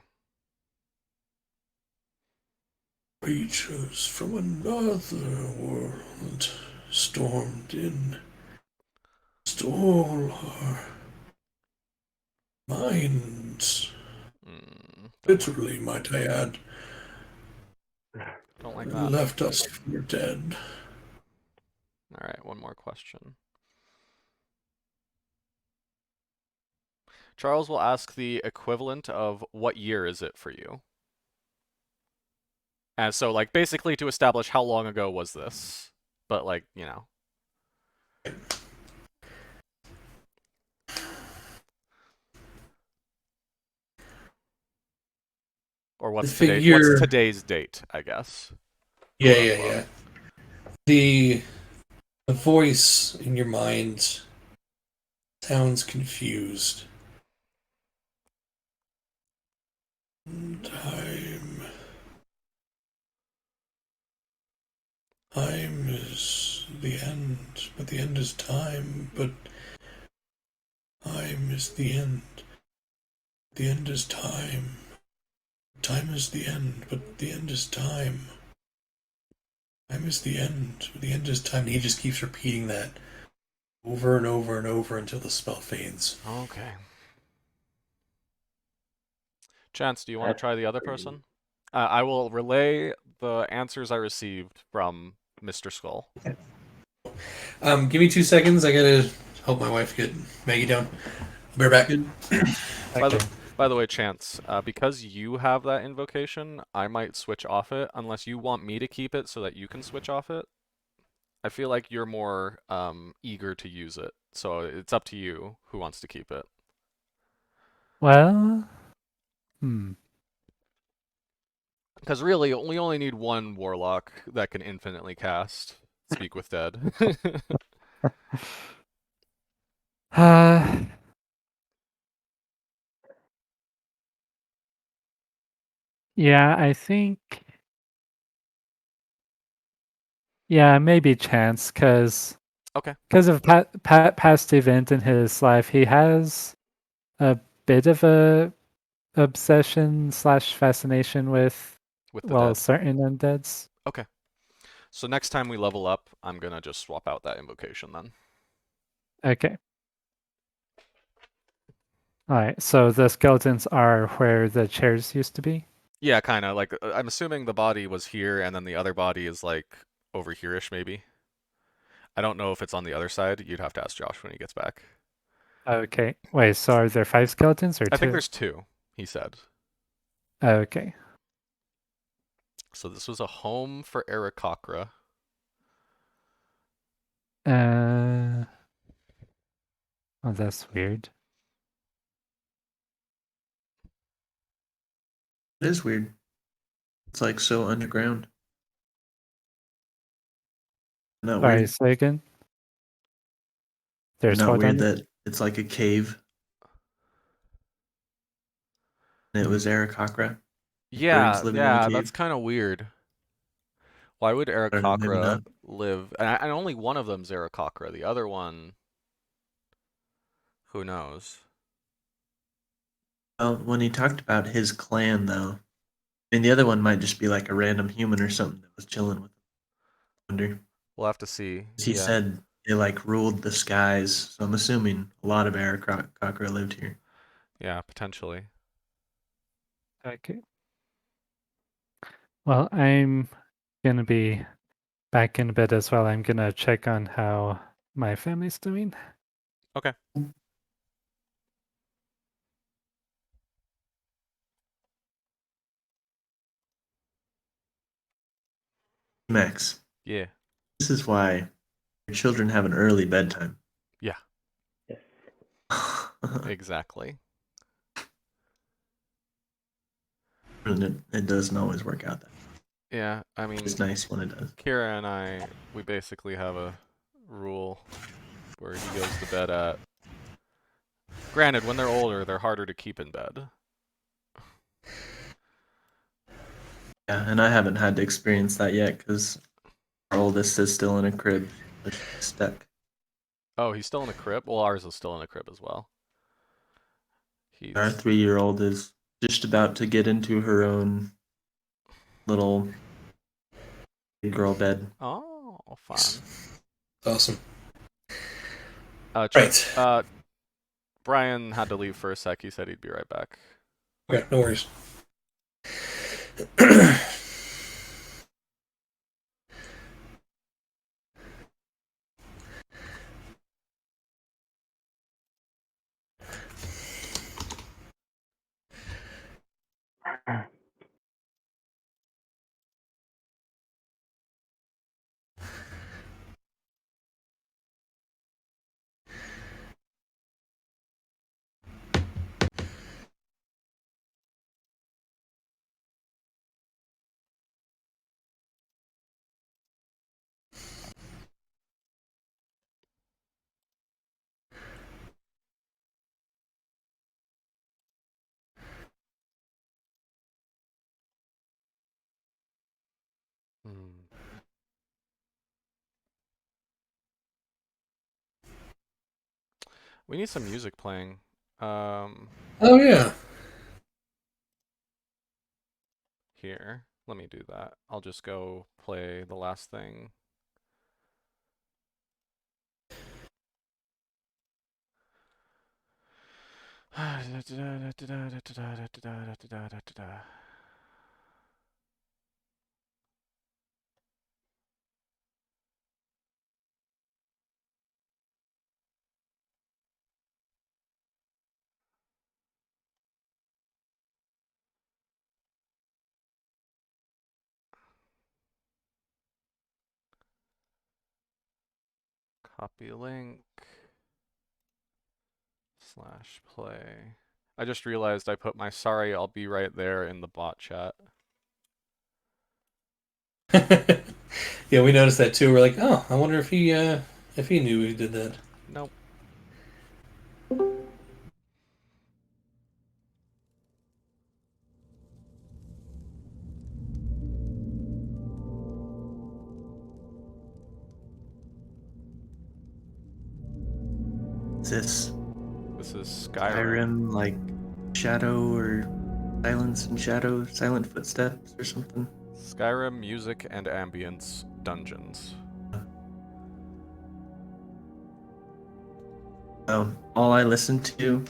Creatures from another world stormed in, stole our minds. Literally, might I add. Don't like that. Left us for dead. Alright, one more question. Charles will ask the equivalent of what year is it for you? And so, like, basically to establish how long ago was this. But, like, you know. Or what's figure... today's date, I guess. Yeah. The voice in your mind sounds confused. Time is the end, but the end is time, but time is the end. The end is time. Time is the end, but the end is time. Time is the end, but the end is time. And he just keeps repeating that over and over and over until the spell fades. Okay. Chance, do you want to try the other person? I will relay the answers I received from Mr. Skull. Give me 2 seconds. I gotta help my wife get Maggie down. I'll be right back. Okay. By the way, Chance, because you have that invocation, I might switch off it unless you want me to keep it so that you can switch off it. I feel like you're more eager to use it, so it's up to you who wants to keep it. Well, Because really, we only need one warlock that can infinitely cast Speak with Dead. Yeah, I think. Yeah, maybe Chance, because Okay. of past event in his life, he has a bit of a obsession / fascination with the dead. certain undeads. Okay. So next time we level up, I'm gonna just swap out that invocation then. Okay. Alright, so the skeletons are where the chairs used to be? Yeah, kind of. Like, I'm assuming the body was here, and then the other body is, like, over here-ish, maybe. I don't know if it's on the other side. You'd have to ask Josh when he gets back. Okay. Wait, so are there 5 skeletons or 2? I think there's 2, he said. Okay. So this was a home for Aarakocra. Oh, that's weird. It is weird. It's like so underground. Not Sorry, weird. say again? There's Not what weird on it? that it's like a cave. And it was Aarakocra. Yeah, living in a cave. that's kind of weird. Why would I don't know, maybe Aarakocra not. live? And only one of them's Aarakocra. The other one, who knows? Well, when he talked about his clan, though, I mean, the other one might just be like a random human or something that was chilling with him. I wonder. We'll have to see. He said they like ruled the skies, so I'm assuming a lot of Aarakocra lived here. Yeah, potentially. Okay. Well, I'm gonna be back in a bit as well. I'm gonna check on how my family's doing. Okay. Max. Yeah. This is why your children have an early bedtime. Yeah. Yes. Exactly. And it doesn't always work out that way. Yeah, I mean, It's nice when it does. Kira and I, we basically have a rule where he goes to bed at. Granted, when they're older, they're harder to keep in bed. Yeah, and I haven't had to experience that yet because our oldest is still in a crib, stuck. Oh, he's still in a crib? Well, ours is still in a crib as well. Our 3-year-old is just about to get into her own little big girl bed. Oh, fun. Awesome. Right. Brian had to leave for a sec. He said he'd be right back. Okay, no worries. We need some music playing. Oh yeah. Here. Let me do that. I'll just go play the last thing. Copy link. /play. I just realized I put my sorry I'll be right there in the bot chat. Yeah, we noticed that too. We're like, oh, I wonder if he knew he did that. Nope. Is This is Skyrim like shadow or silence and shadow, silent footsteps or something? Skyrim music and ambience dungeons. All I listen to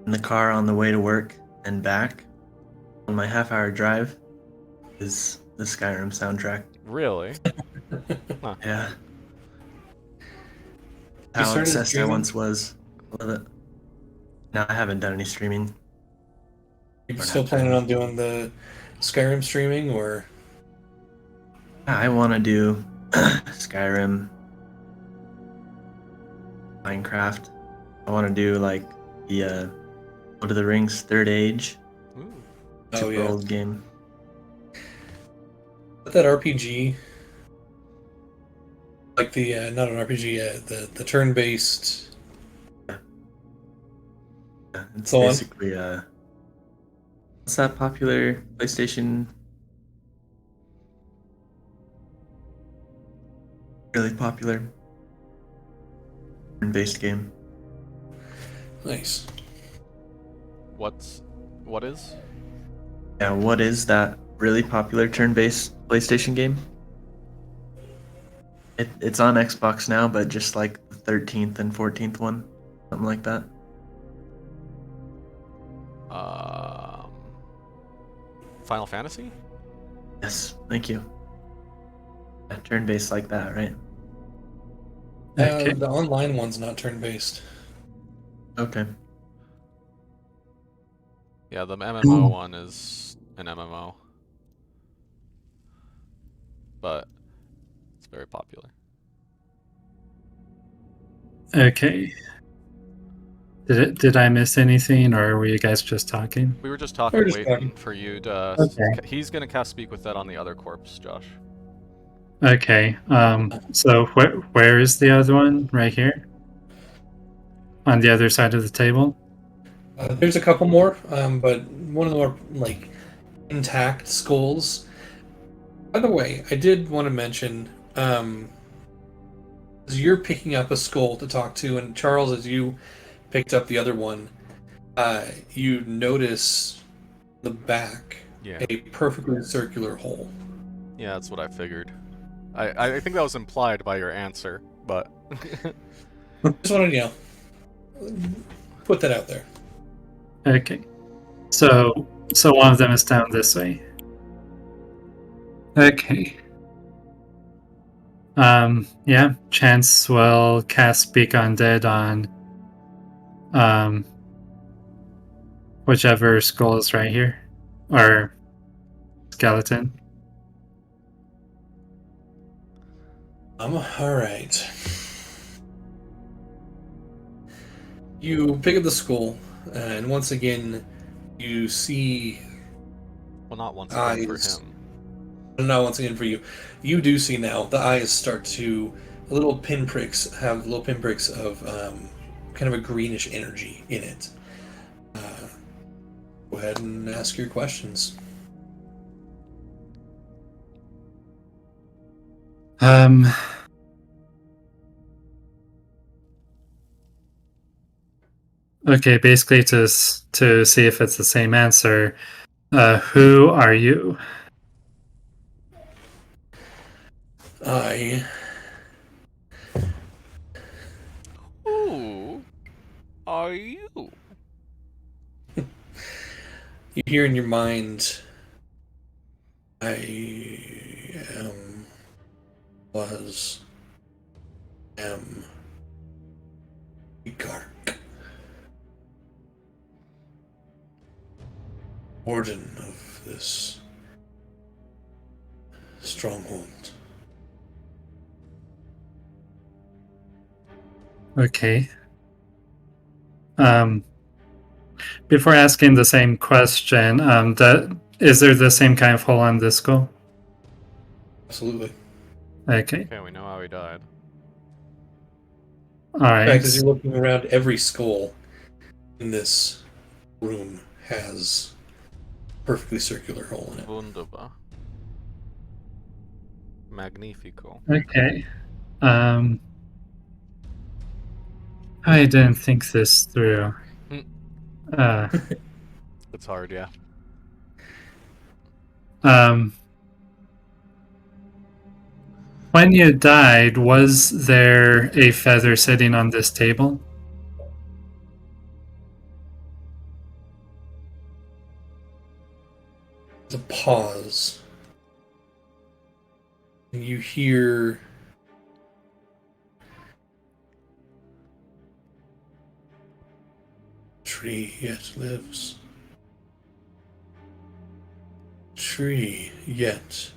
in the car on the way to work and back on my half-hour drive is the Skyrim soundtrack. Really? Huh. Yeah. You How started obsessed I streaming? once was with it. No, I haven't done any streaming. You Don't still have planning time. on doing the Skyrim streaming, or? I want to do Skyrim, Minecraft. I want to do like the Lord of the Rings Third Age. Ooh. Oh Super yeah, old game. that RPG, like the not an RPG, the turn-based. Yeah, it's Go on. basically what's that popular PlayStation? Really popular turn-based game. Nice. What is? Yeah, what is that really popular turn-based PlayStation game? It's on Xbox now, but just like the 13th and 14th one, something like that. Final Fantasy? Yes, thank you. Yeah, turn-based like that, right? Okay. The online one's not turn-based. Okay. Yeah, the MMO one is an MMO. But it's very popular. Okay. Did I miss anything, or were you guys just talking? We were just We're talking, just waiting talking. for you to. Okay. He's gonna cast Speak with that on the other corpse, Josh. Okay. So where is the other one? Right here, on the other side of the table. There's a couple more, but one of the more like intact skulls. By the way, I did want to mention, as you're picking up a skull to talk to, and Charles, as you picked up the other one, you notice the back Yeah. a perfectly circular hole. Yeah, that's what I figured. I think that was implied by your answer, but. Just wanted to, put that out there. Okay. So one of them is down this way. Okay. Yeah, Chance will cast Speak Undead on whichever skull is right here. Or skeleton. Alright. You pick up the skull, and once again, you see. Well, not once again for Eyes. him. No, once again for you. You do see now the eyes start to little pinpricks of kind of a greenish energy in it. Go ahead and ask your questions. Okay, basically to see if it's the same answer. Who are you? Who are you? You hear in your mind, I am a Gark, warden of this stronghold. Okay. Before asking the same question, is there the same kind of hole on this skull? Absolutely. Okay. Okay, we know how he died. All In right. fact, as you're looking around, every skull in this room has a perfectly circular hole in it. Wunderbar. Magnifico. Okay. I didn't think this through. It's hard, yeah. When you died, was there a feather sitting on this table? There's a pause. And you hear tree yet lives. Tree yet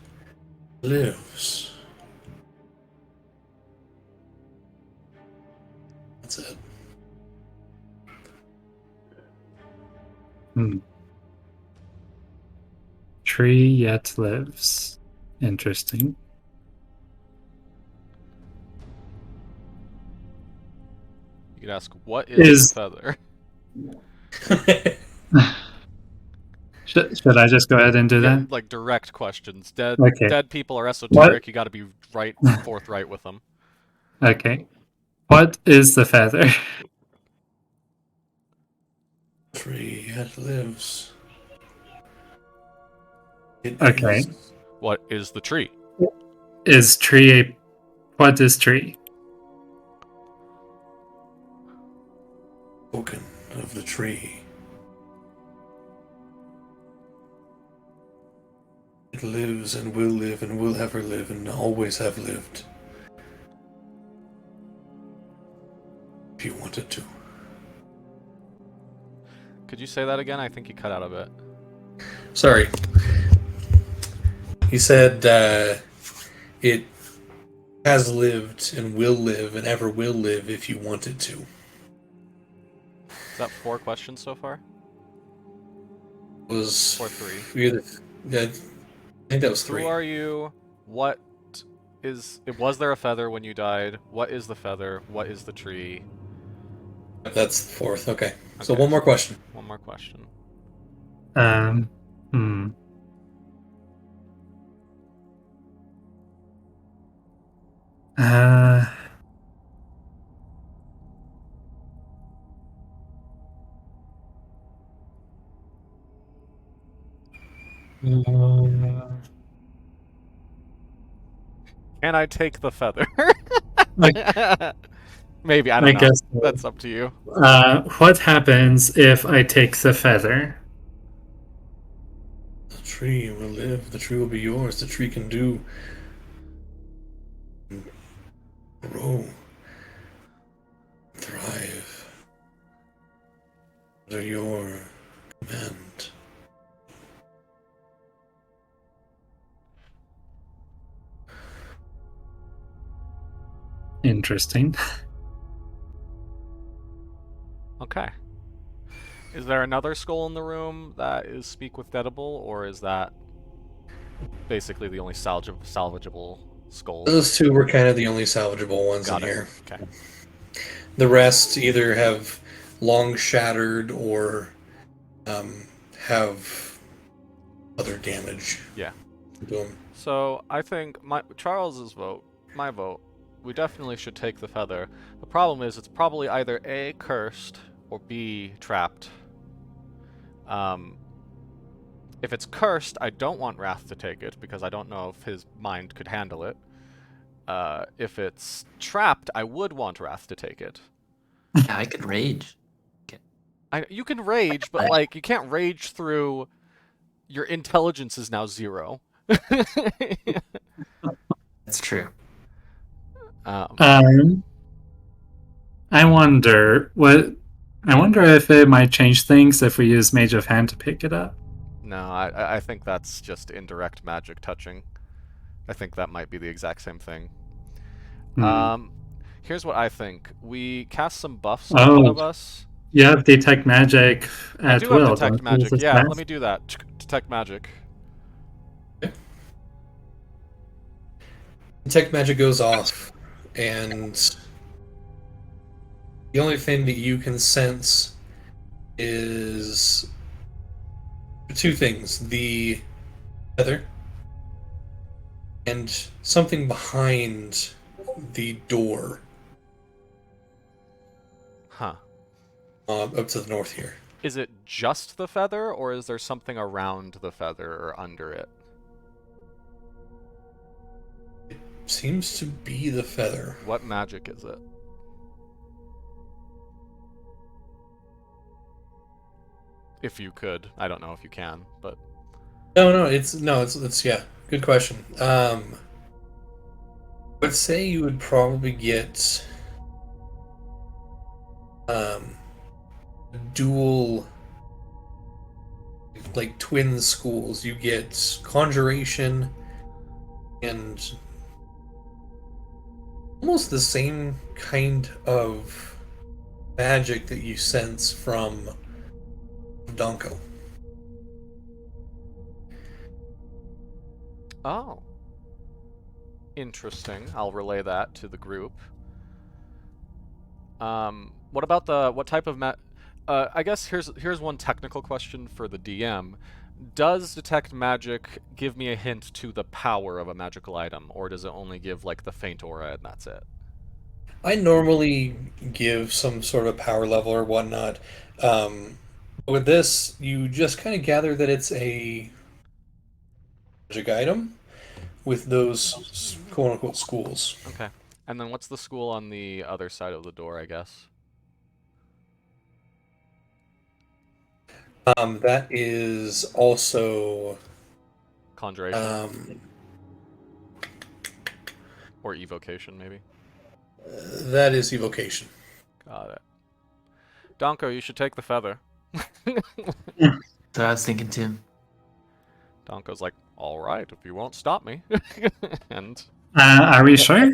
lives. That's it. Tree yet lives. Interesting. You could ask, what is the feather? Should I just go ahead and do that? Like direct questions. Dead people are esoteric. What? You got to be forthright with them. Okay. What is the feather? Tree yet lives. It Okay. is What is the tree? Is tree a... What is tree? spoken of the tree. It lives and will ever live and always have lived. If you wanted to. Could you say that again? I think you cut out a bit. Sorry. He said it has lived and will live and ever will live if you wanted to. Is that 4 questions so far? It was Or 3? I think that was 3. Who are you? What is... Was there a feather when you died? What is the feather? What is the tree? That's the 4th. Okay. So one more question. One more question. Can I take the feather? Maybe, I don't know. guess That's up to you. What happens if I take the feather? The tree will live. The tree will be yours. The tree can do... grow. Thrive. Under your command. Interesting. Okay. Is there another skull in the room that is speak with deadable, or is that basically the only salvageable skull? Those 2 were kind of the only salvageable ones in here. Okay. The rest either have long shattered or have other damage. Yeah. To them. So I think Charles's vote, my vote, we definitely should take the feather. The problem is it's probably either A, cursed, or B, trapped. If it's cursed, I don't want Wrath to take it, because I don't know if his mind could handle it. If it's trapped, I would want Wrath to take it. Yeah, I could rage. You can rage, but like you can't rage through. Your intelligence is now 0. That's true. I wonder if it might change things if we use Mage of Hand to pick it up. No, I think that's just indirect magic touching. I think that might be the exact same thing. Here's what I think. We cast some buffs on one of us. You have Detect Magic at will. I do have Detect Magic. Yeah, let me do that. Detect Magic. Detect Magic goes off, and the only thing that you can sense is 2 things: the feather and something behind the door. Huh. Up to the north here. Is it just the feather, or is there something around the feather or under it? It seems to be the feather. What magic is it? If you could. I don't know if you can, but... It's yeah, good question. I would say you would probably get dual, like twin schools. You get conjuration and almost the same kind of magic that you sense from Donko. Oh. Interesting. I'll relay that to the group. What about what type of I guess here's one technical question for the DM. Does Detect Magic give me a hint to the power of a magical item, or does it only give like the faint aura and that's it? I normally give some sort of power level or whatnot. With this, you just kind of gather that it's a magic item with those quote-unquote schools. Okay. And then what's the school on the other side of the door, I guess? That is also... Conjuration? Or evocation, maybe? That is evocation. Got it. Donko, you should take the feather. So I was thinking too. Donko's like, all right, if you won't stop me. And are we sure?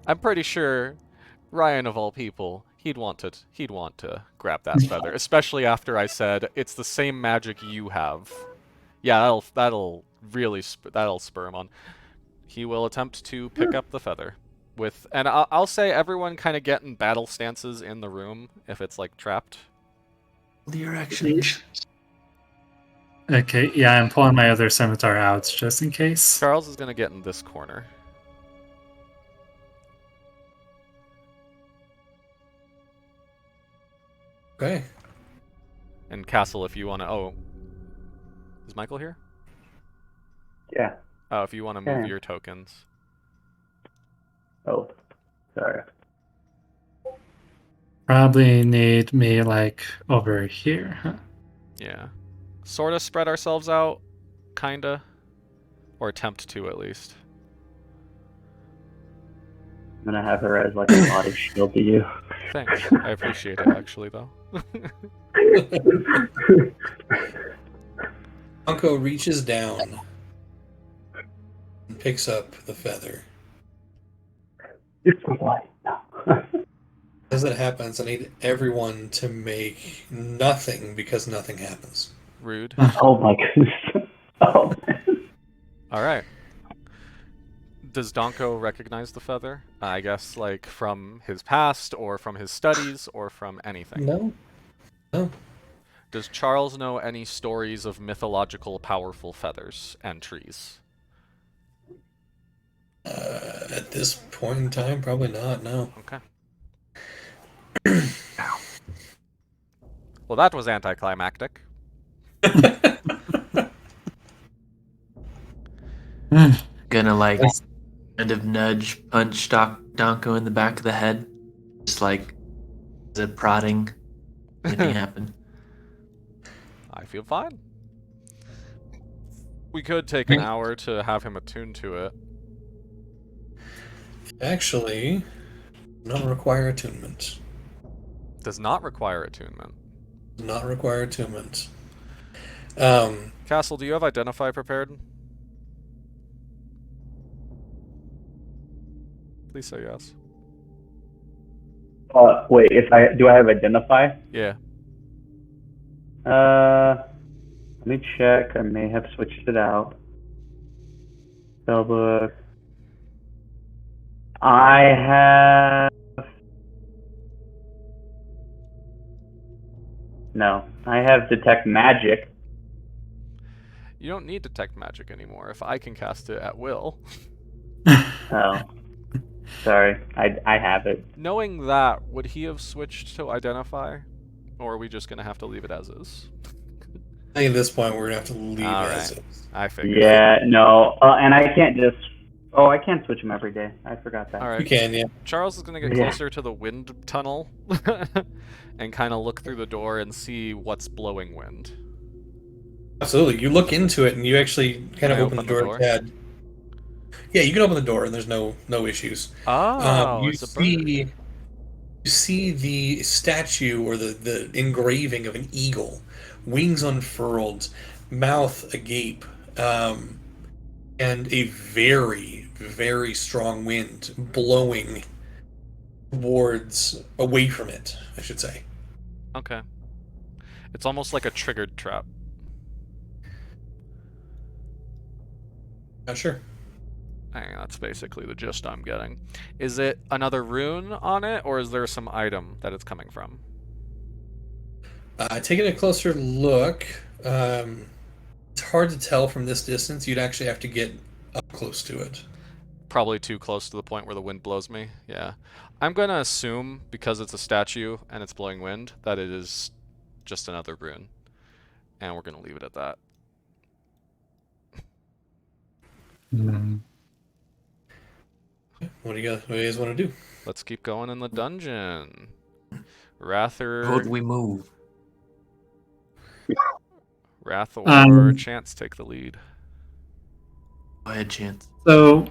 I'm pretty sure Ryan, of all people, he'd want to grab that feather, especially after I said it's the same magic you have. Yeah, that'll really that'll spur him on. He will attempt to pick up the feather and I'll say everyone kind of get in battle stances in the room if it's like trapped. Your actions. Okay, yeah, I'm pulling my other scimitar out just in case. Charles is gonna get in this corner. Okay. And Castle, if you want to... Oh. Is Michael here? Yeah. Oh, if you want to move your tokens. Oh, sorry. Probably need me, like, over here, huh? Yeah. Sort of spread ourselves out, kinda. Or attempt to, at least. I'm gonna have her as, like, a body shield to you. Thanks. I appreciate it, actually, though. Unko reaches down and picks up the feather. It's light now. As that happens, I need everyone to make nothing because nothing happens. Rude. Oh my goodness. Oh man. Alright. Does Donko recognize the feather? I guess, like, from his past, or from his studies, or from anything? No. No. Does Charles know any stories of mythological powerful feathers and trees? At this point in time, probably not, no. Okay. Well, that was anticlimactic. Gonna like kind of nudge, punch Donko in the back of the head, just like as a prodding. Anything happen? I feel fine. We could take an hour to have him attuned to it. Actually, not require attunement. Does not require attunement. Not require attunement. Castle, do you have Identify prepared? Please say yes. Wait, do I have Identify? Yeah. Let me check. I may have switched it out. Spellbook. I have. No, I have Detect Magic. You don't need Detect Magic anymore if I can cast it at will. Oh, sorry. I have it. Knowing that, would he have switched to Identify? Or are we just going to have to leave it as is? I think at this point we're going to have to leave All it right. as is. I figured. Yeah, no. And I can't just. Oh, I can't switch them every day. I forgot that. All right. You can, yeah. Charles is going to get Yeah. closer to the wind tunnel and kind of look through the door and see what's blowing wind. Absolutely. You look into it and you actually kind Can of I open the door a tad. Yeah, you can open the door and there's no issues. Oh, You it's a bird. you see the statue or the engraving of an eagle, wings unfurled, mouth agape, and a very, very strong wind blowing away from it, I should say. Okay. It's almost like a triggered trap. Not sure. That's basically the gist I'm getting. Is it another rune on it, or is there some item that it's coming from? Taking a closer look, it's hard to tell from this distance. You'd actually have to get up close to it. Probably too close to the point where the wind blows me. Yeah. I'm going to assume, because it's a statue and it's blowing wind, that it is just another rune. And we're going to leave it at that. What do you guys want to do? Let's keep going in the dungeon. Rather... How do we move? Wrath or Chance take the lead. Go ahead, Chance. So,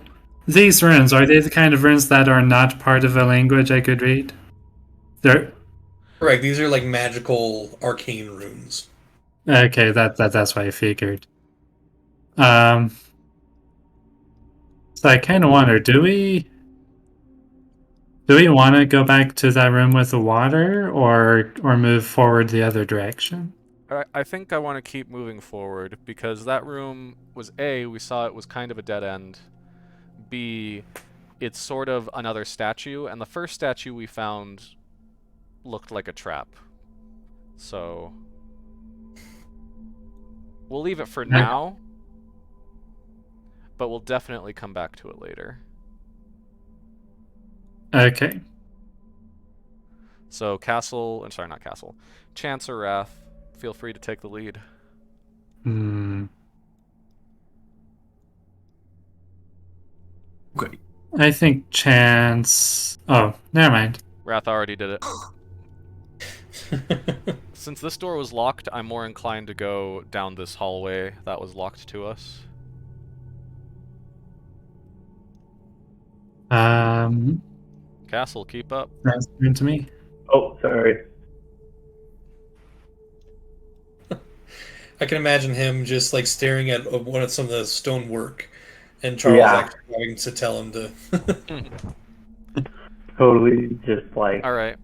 these runes, are they the kind of runes that are not part of a language I could read? They're... Correct. These are like magical arcane runes. Okay, that's what I figured. So I kind of wonder, do we want to go back to that room with the water, or move forward the other direction? I think I want to keep moving forward, because that room was A, we saw it was kind of a dead end. B, it's sort of another statue, and the first statue we found looked like a trap. So we'll leave it for now, but we'll definitely come back to it later. Okay. So Castle, I'm sorry, not Castle, Chance or Wrath, feel free to take the lead. Okay. I think Chance... Oh, never mind. Wrath already did it. Since this door was locked, I'm more inclined to go down this hallway that was locked to us. Castle, keep up. That's turn to me. Oh, sorry. I can imagine him just like staring at one of some of the stonework, and Charles actually having to tell him to. Totally, just like. All right.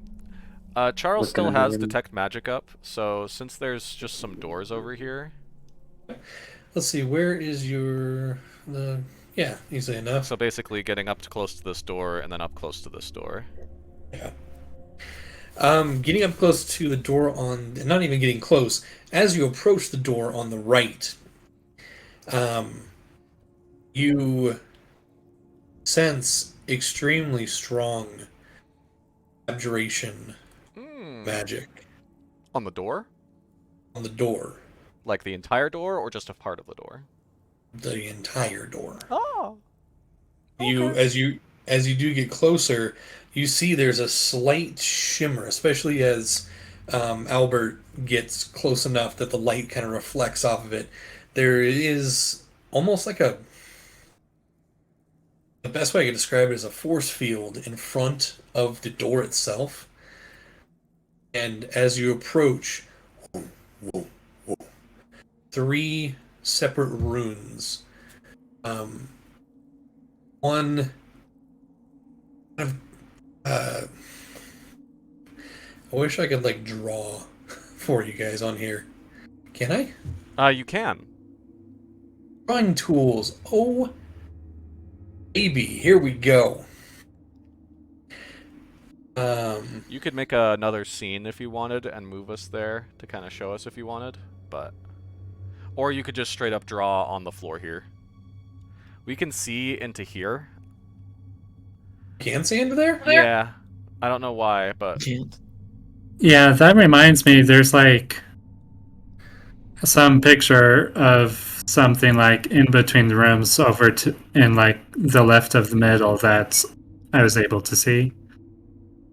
Charles still has Detect Magic up, so since there's just some doors over here. Let's see, where is your yeah, easily enough. So basically getting up to close to this door and then up close to this door. Yeah. Getting up close to the door not even getting close, as you approach the door on the right, you sense extremely strong abjuration magic. On the door? On the door. Like the entire door or just a part of the door? The entire door. Oh. You Okay. as you do get closer, you see there's a slight shimmer, especially as Albert gets close enough that the light kind of reflects off of it. There is almost like the best way I could describe it is a force field in front of the door itself. And as you approach, whoa, whoa, whoa, 3 separate runes. One kind of, I wish I could like draw for you guys on here. Can I? You can. Drawing tools. Oh, baby, here we go. You could make another scene if you wanted and move us there to kind of show us if you wanted, but... Or you could just straight up draw on the floor here. We can see into here. Can see into there? Yeah. I don't know why, but... Can't. Yeah, that reminds me, there's like some picture of something like in between the rooms over to in like the left of the middle that I was able to see.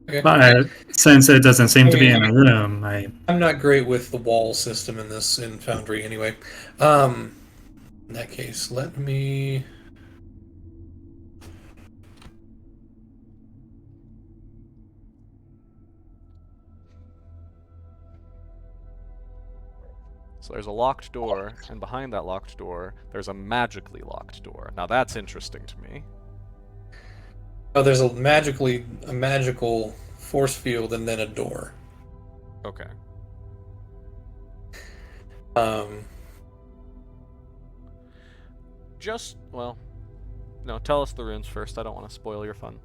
Okay. But since it doesn't seem to be in a room, I'm not great with the wall system in Foundry anyway. In that case, let me... So there's a locked door, and behind that locked door, there's a magically locked door. Now that's interesting to me. Oh, there's a magical force field and then a door. Okay. Well, no, tell us the runes first. I don't want to spoil your fun.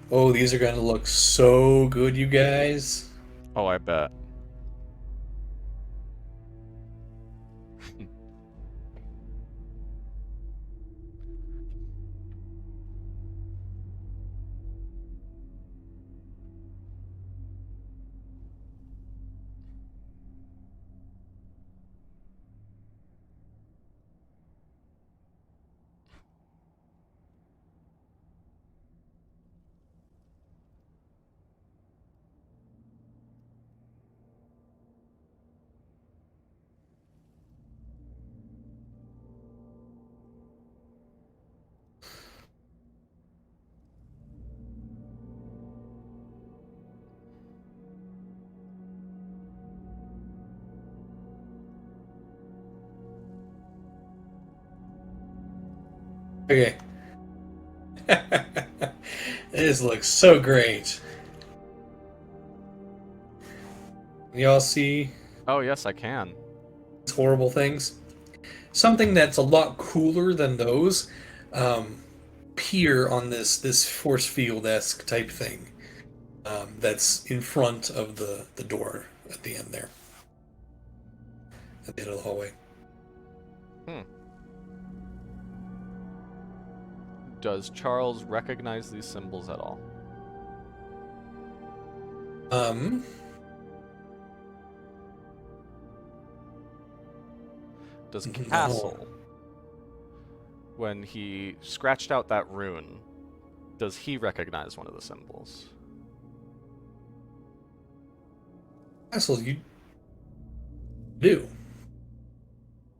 Oh, these are going to look so good, you guys. Oh, I bet. Okay. This looks so great. Y'all see Oh, yes, I can. these horrible things? Something that's a lot cooler than those appear on this force field-esque type thing that's in front of the door at the end there. At the end of the hallway. Does Charles recognize these symbols at all? Does No. Castle, when he scratched out that rune, does he recognize one of the symbols? Castle, you do.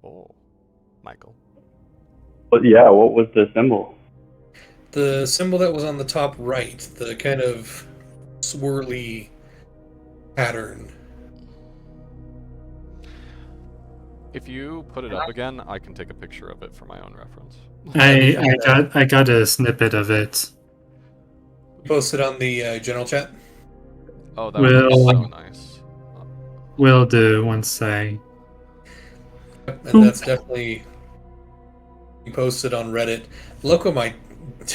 Oh, Michael. But yeah, what was the symbol? The symbol that was on the top right, the kind of swirly pattern. If you put it up again, I can take a picture of it for my own reference. I got a snippet of it. Post it on the general chat. Oh, that would be so Will nice. will do once I. And that's definitely posted on Reddit. Loco might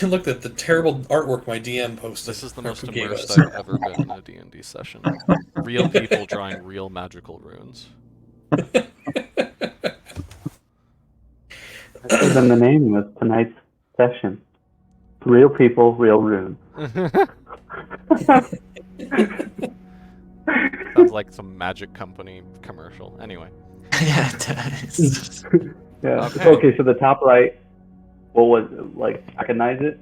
look at the terrible artwork my DM posted. This is the most gave immersed us. I've ever been in a D&D session. Real people drawing real magical runes. That should have been the name of tonight's session. Real people, real runes. Sounds like some magic company commercial. Anyway. Yeah, it does. Yeah. Okay. Okay, so the top right, what was it? Like, recognize it?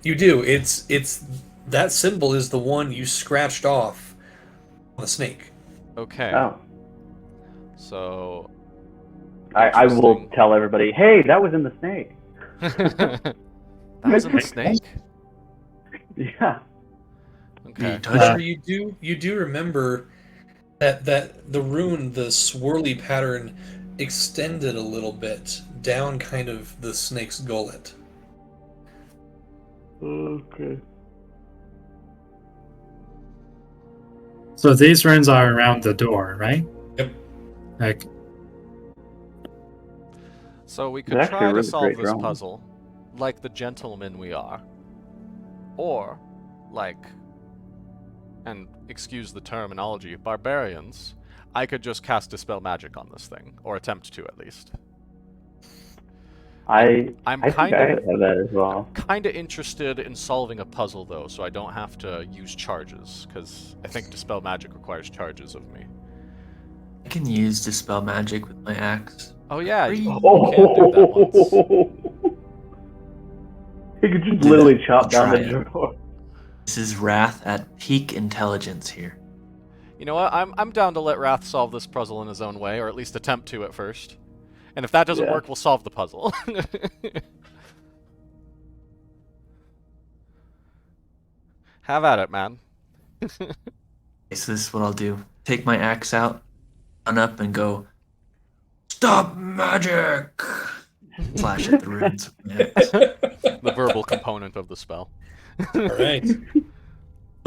You do. It's that symbol is the one you scratched off on the snake. Okay. Oh. So. I will Interesting. tell everybody, hey, that was in the snake. That was in the snake? Yeah. Okay. However, you do remember that the rune, the swirly pattern, extended a little bit down kind of the snake's gullet. Okay. So these runes are around the door, right? Yep. Like, So we could It's actually try a to really solve great this drawing. puzzle like the gentlemen we are. Or like, and excuse the terminology, barbarians. I could just cast Dispel Magic on this thing, or attempt to at least. I'm I'm I think kind I of have that as well. interested in solving a puzzle though, so I don't have to use charges, because I think Dispel Magic requires charges of me. I can use Dispel Magic with my axe. Oh yeah, you can do Oh, that once. he could just Do literally that. chop I'll down try the it. drawer. This is Wrath at peak intelligence here. You know what? I'm down to let Wrath solve this puzzle in his own way, or at least attempt to at first. And if that doesn't Yeah. work, we'll solve the puzzle. Have at it, man. Okay, so this is what I'll do. Take my axe out, run up and go, stop magic! Flash at the runes with my axe. The verbal component of the spell. All right.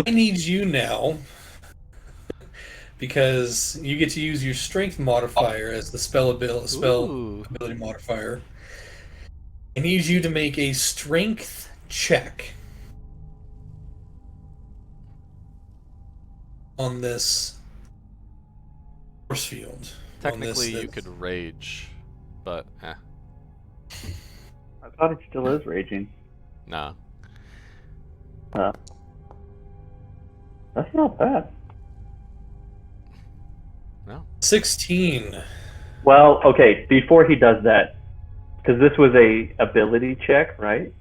I need you now, because you get to use your strength modifier as the spell Ooh. ability modifier. I need you to make a strength check on this force field. Technically, you could rage, but I thought it still is raging. nah. That's not bad. No. 16. Well, okay, before he does that, because this was a ability check, right?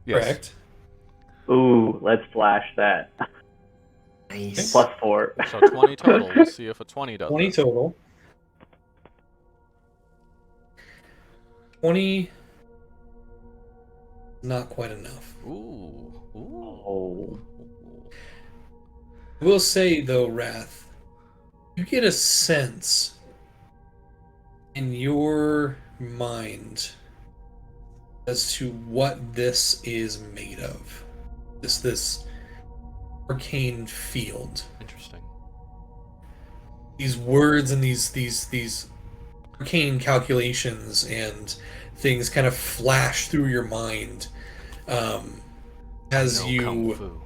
Yes. Correct. Ooh, let's flash that. Nice. +4. So 20 total. We'll see if a 20 does 20 it. total. 20. Not quite enough. Ooh. Ooh. Oh. I will say, though, Wrath, you get a sense in your mind as to what this is made of. This arcane field. Interesting. These words and these arcane calculations and things kind of flash through your mind as No you kung fu.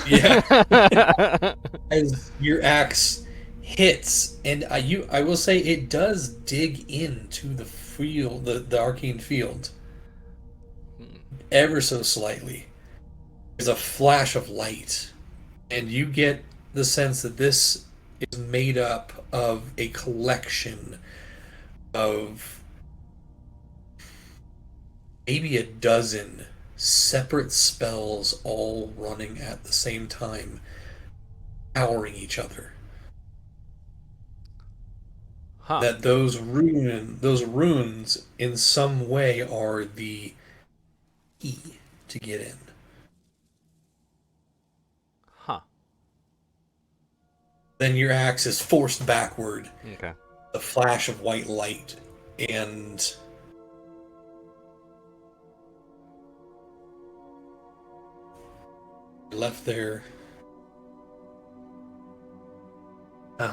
yeah as your axe hits, and I will say it does dig into the field, the arcane field, ever so slightly. There's a flash of light, and you get the sense that this is made up of a collection of maybe a dozen separate spells all running at the same time, powering each other. Huh. That those runes in some way are the key to get in. Huh. Then your axe is forced backward. Okay. The flash of white light, and you're left there. You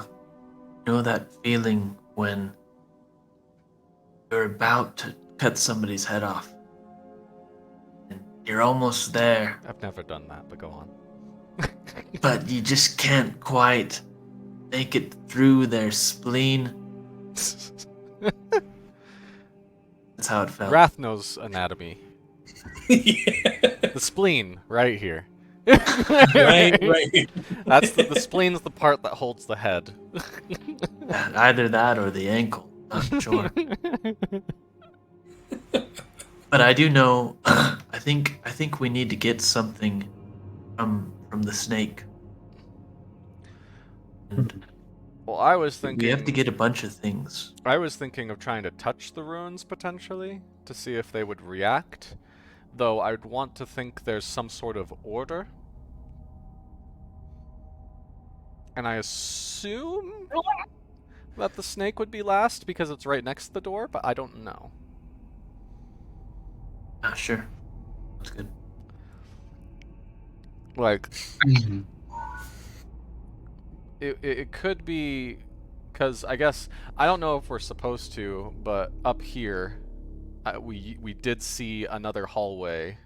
know that feeling when you're about to cut somebody's head off, You're almost there, I've never done that, but go on. but you just can't quite make it through their spleen. That's how it felt. Wrath knows anatomy. Yeah. The spleen, right here. Right. That's the spleen's the part that holds the head. Either that or the ankle. Not sure. But I do know. I think we need to get something from the snake. And Well, I was thinking we have to get a bunch of things. I was thinking of trying to touch the runes potentially to see if they would react, though I'd want to think there's some sort of order. And I assume that the snake would be last because it's right next to the door, but I don't know. Sure. That's good. Like, it could be, because I guess, I don't know if we're supposed to, but up here, we did see another hallway,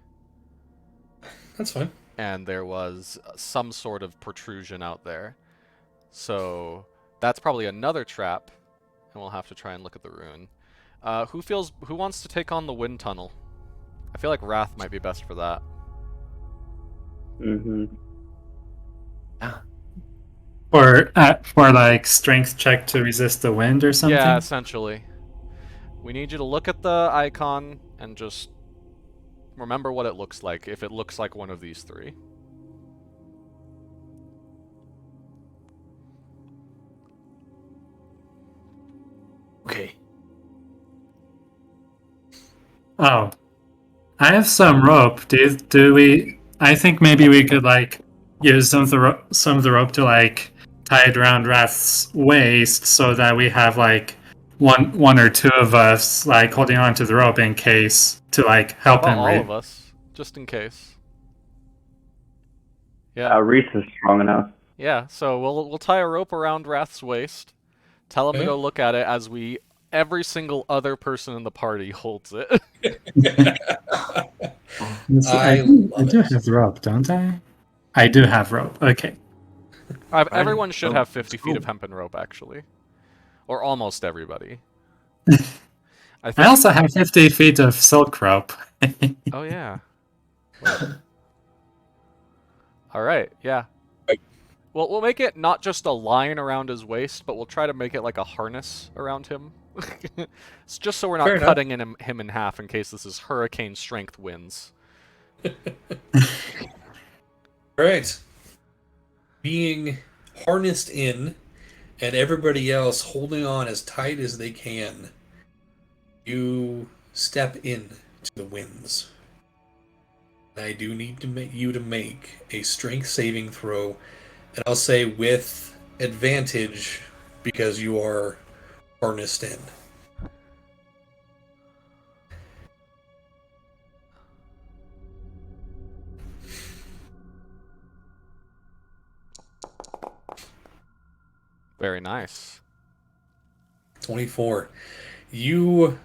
That's fine. and there was some sort of protrusion out there. So, that's probably another trap, and we'll have to try and look at the rune. Who wants to take on the wind tunnel? I feel like Wrath might be best for that. Mm-hmm. Yeah. For like strength check to resist the wind or something. Yeah, essentially. We need you to look at the icon and just remember what it looks like, if it looks like one of these three. Okay. Oh, I have some rope. Do we? I think maybe we could like use some of the rope to like tie it around Wrath's waist so that we have like one or two of us like holding on to the rope in case to like help About him. all of us, just in case. Yeah. Reese is strong enough. Yeah, so we'll tie a rope around Wrath's waist, tell him to go look at it as every single other person in the party holds it. I do have rope, don't I? I do have rope. Okay. Everyone should have 50 feet of hempen rope, actually. Or almost everybody. I also have 50 feet of silk rope. Oh, yeah. Alright, yeah. Well, we'll make it not just a line around his waist, but we'll try to make it like a harness around him. It's just so we're not cutting him in half in case this is hurricane strength winds. Alright. Being harnessed in, and everybody else holding on as tight as they can, you step in to the winds. And I do need to you to make a strength saving throw, and I'll say with advantage because you are harnessed in. Very nice. 24. You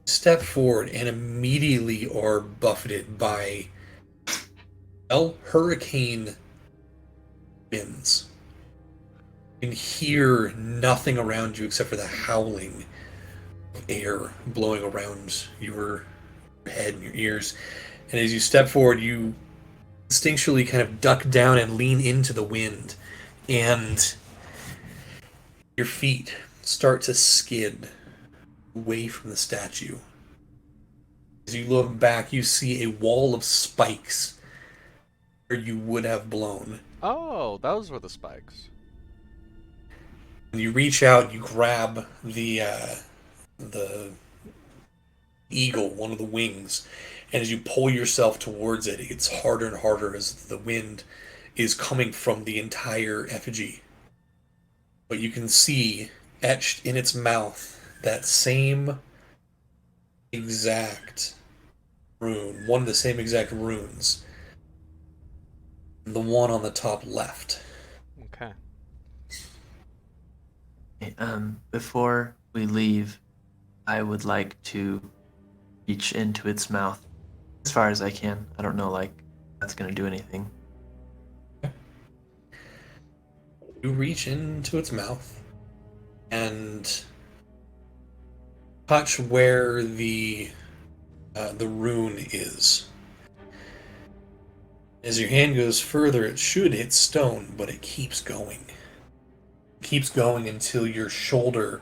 step forward and immediately are buffeted by hurricane winds. You can hear nothing around you except for the howling of air blowing around your head and your ears. And as you step forward, you instinctually kind of duck down and lean into the wind. And your feet start to skid away from the statue. As you look back, you see a wall of spikes where you would have blown. Oh, those were the spikes. And you reach out, you grab the eagle, one of the wings, and as you pull yourself towards it, it gets harder and harder as the wind is coming from the entire effigy. But you can see etched in its mouth that same exact rune, one of the same exact runes, the one on the top left. Okay. Before we leave, I would like to reach into its mouth As far as I can. I don't know, like, that's gonna do anything. You reach into its mouth and touch where the rune is. As your hand goes further, it should hit stone, but it keeps going. It keeps going until your shoulder,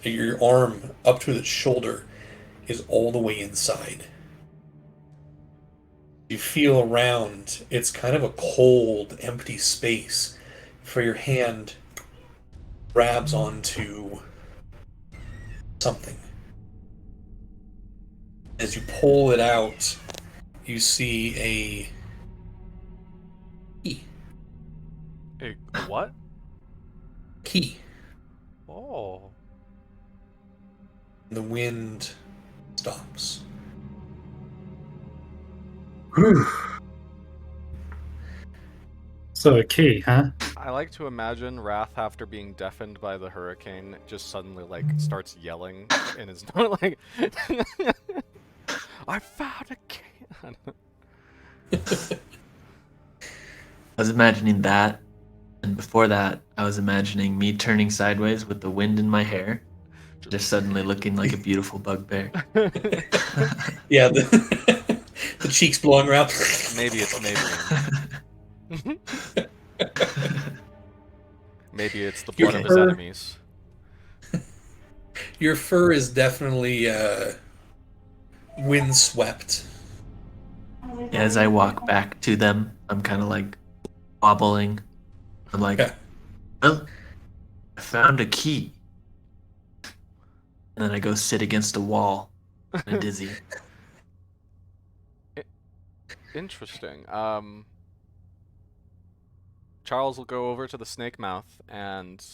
your arm up to its shoulder, is all the way inside. You feel around, it's kind of a cold, empty space, for your hand grabs onto something. As you pull it out, you see a key. A what? Key. Oh. The wind stops. So a key, huh? I like to imagine Wrath, after being deafened by the hurricane, just suddenly like starts yelling and is not like, "I found a key." I was imagining that, and before that, I was imagining me turning sideways with the wind in my hair, just suddenly looking like a beautiful bugbear. Yeah, the, the cheeks blowing around. Maybe it's Maybelline. Maybe it's the blood of his Your- enemies. Your fur is definitely windswept. As I walk back to them, I'm kind of like wobbling. I'm like, Okay. well, I found a key. And then I go sit against a wall, kind of dizzy. Interesting. Charles will go over to the snake mouth and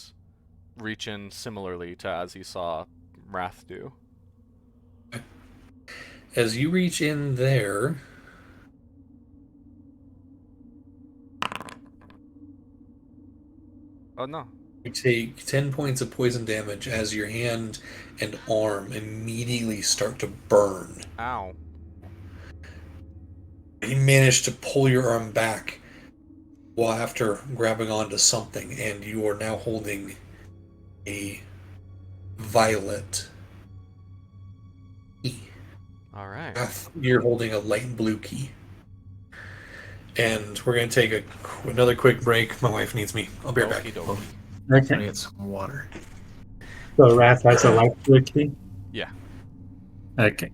reach in similarly to as he saw Wrath do. As you reach in there, Oh no. you take 10 points of poison damage as your hand and arm immediately start to burn. Ow. You manage to pull your arm back while after grabbing onto something, and you are now holding a violet key. Alright. You're holding a light blue key. And we're going to take another quick break. My wife needs me. I'll be right back. Okie dokie. I'm Okay. gonna get some water. So Wrath has a light blue key? Yeah. Okay.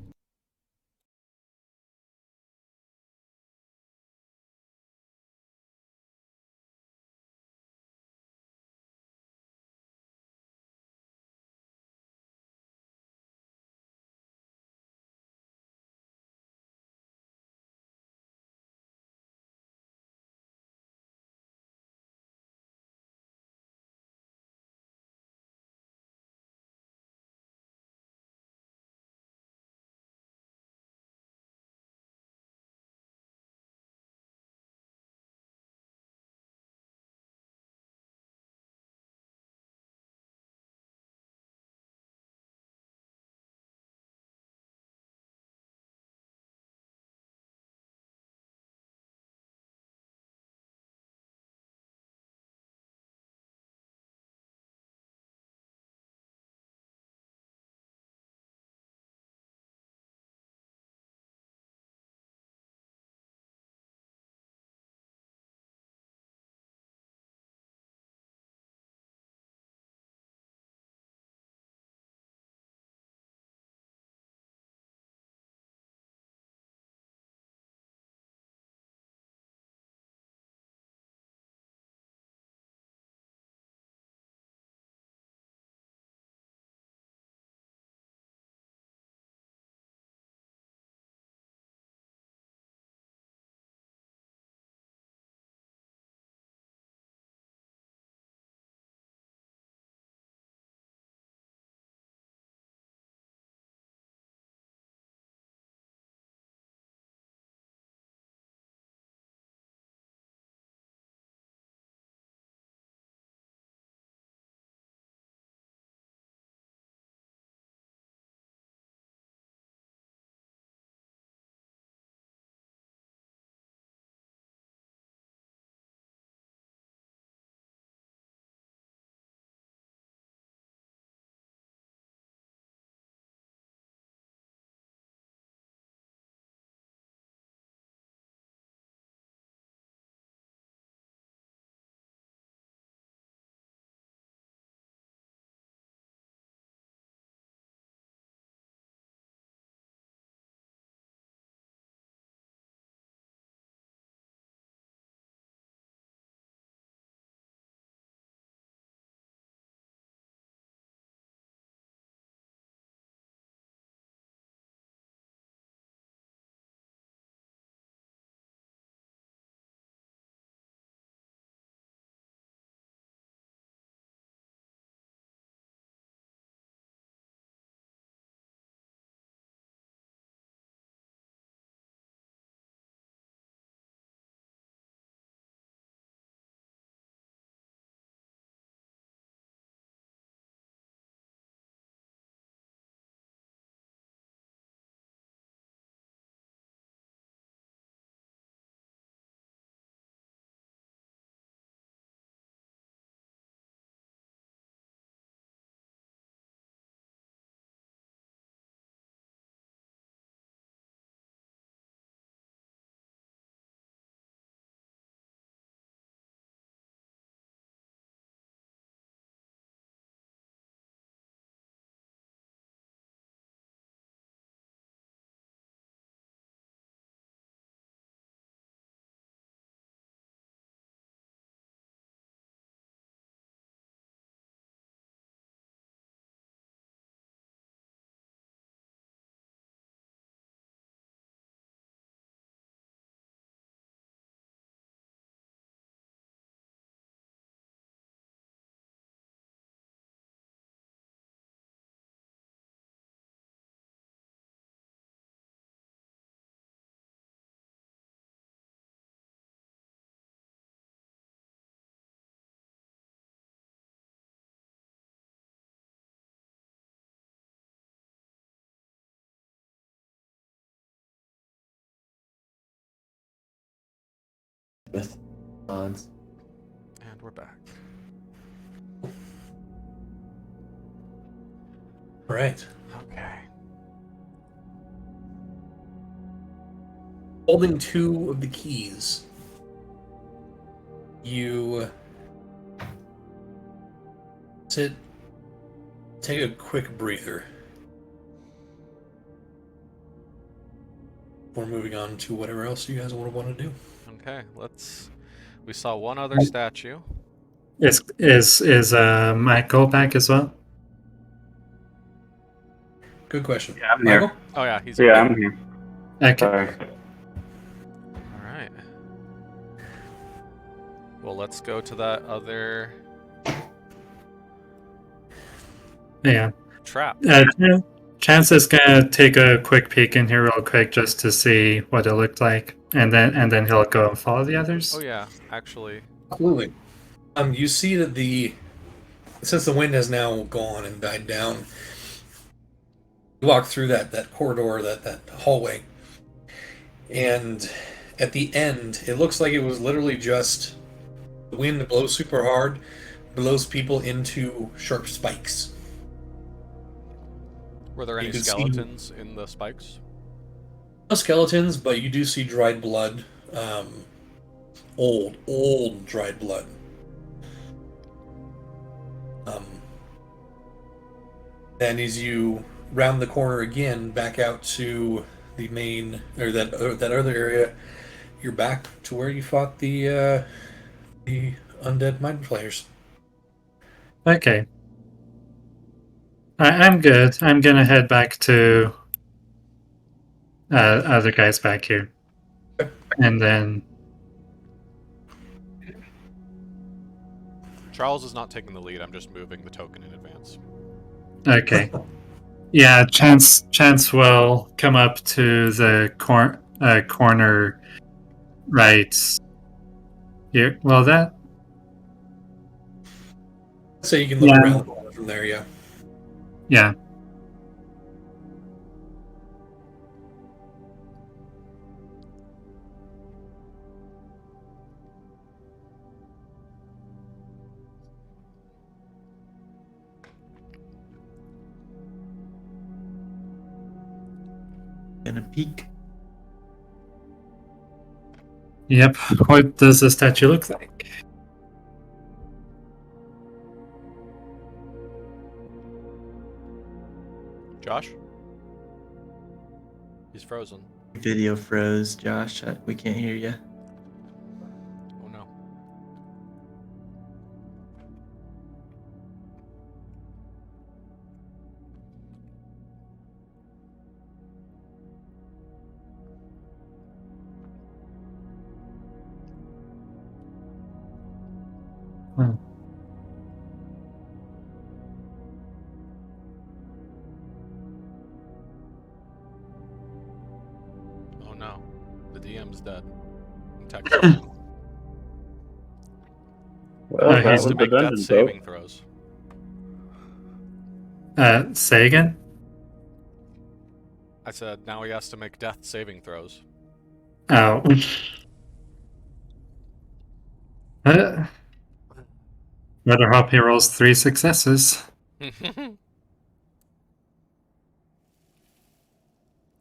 with odds. And we're back. Right. Okay. Holding 2 of the keys, you sit, take a quick breather. We're moving on to whatever else you guys want to do. Okay, we saw one other statue. Is Michael back as well? Good question. Yeah, I'm here. Michael? Oh yeah, he's Yeah, okay. I'm here. Okay. Sorry. All right. Well, let's go to that other Yeah. trap. Chance is gonna take a quick peek in here real quick just to see what it looked like, and then he'll go and follow the others. Oh yeah, actually. Absolutely. You see that since the wind has now gone and died down, you walk through that corridor, that hallway, and at the end, it looks like it was literally just the wind blows super hard, blows people into sharp spikes. Were there any You can see- skeletons in the spikes? No skeletons, but you do see dried blood, old dried blood. And as you round the corner again, back out to the main, or that other area, you're back to where you fought the undead mind players. Okay. I'm good. I'm gonna head back to other guys back here, and then Charles is not taking the lead. I'm just moving the token in advance. okay. Yeah, Chance will come up to the corner right here. Well, that So you can look Yeah. around the corner from there, yeah. yeah. Gonna peek. Yep. What does the statue look like? Josh? He's frozen. Video froze, Josh. We can't hear you. Oh no. Hmm. Oh no. The DM's dead. Technically. Well, Okay. that Has was to the make death dungeon, saving folks. throws. Say again? I said now he has to make death saving throws. Oh. Better hope he rolls 3 successes.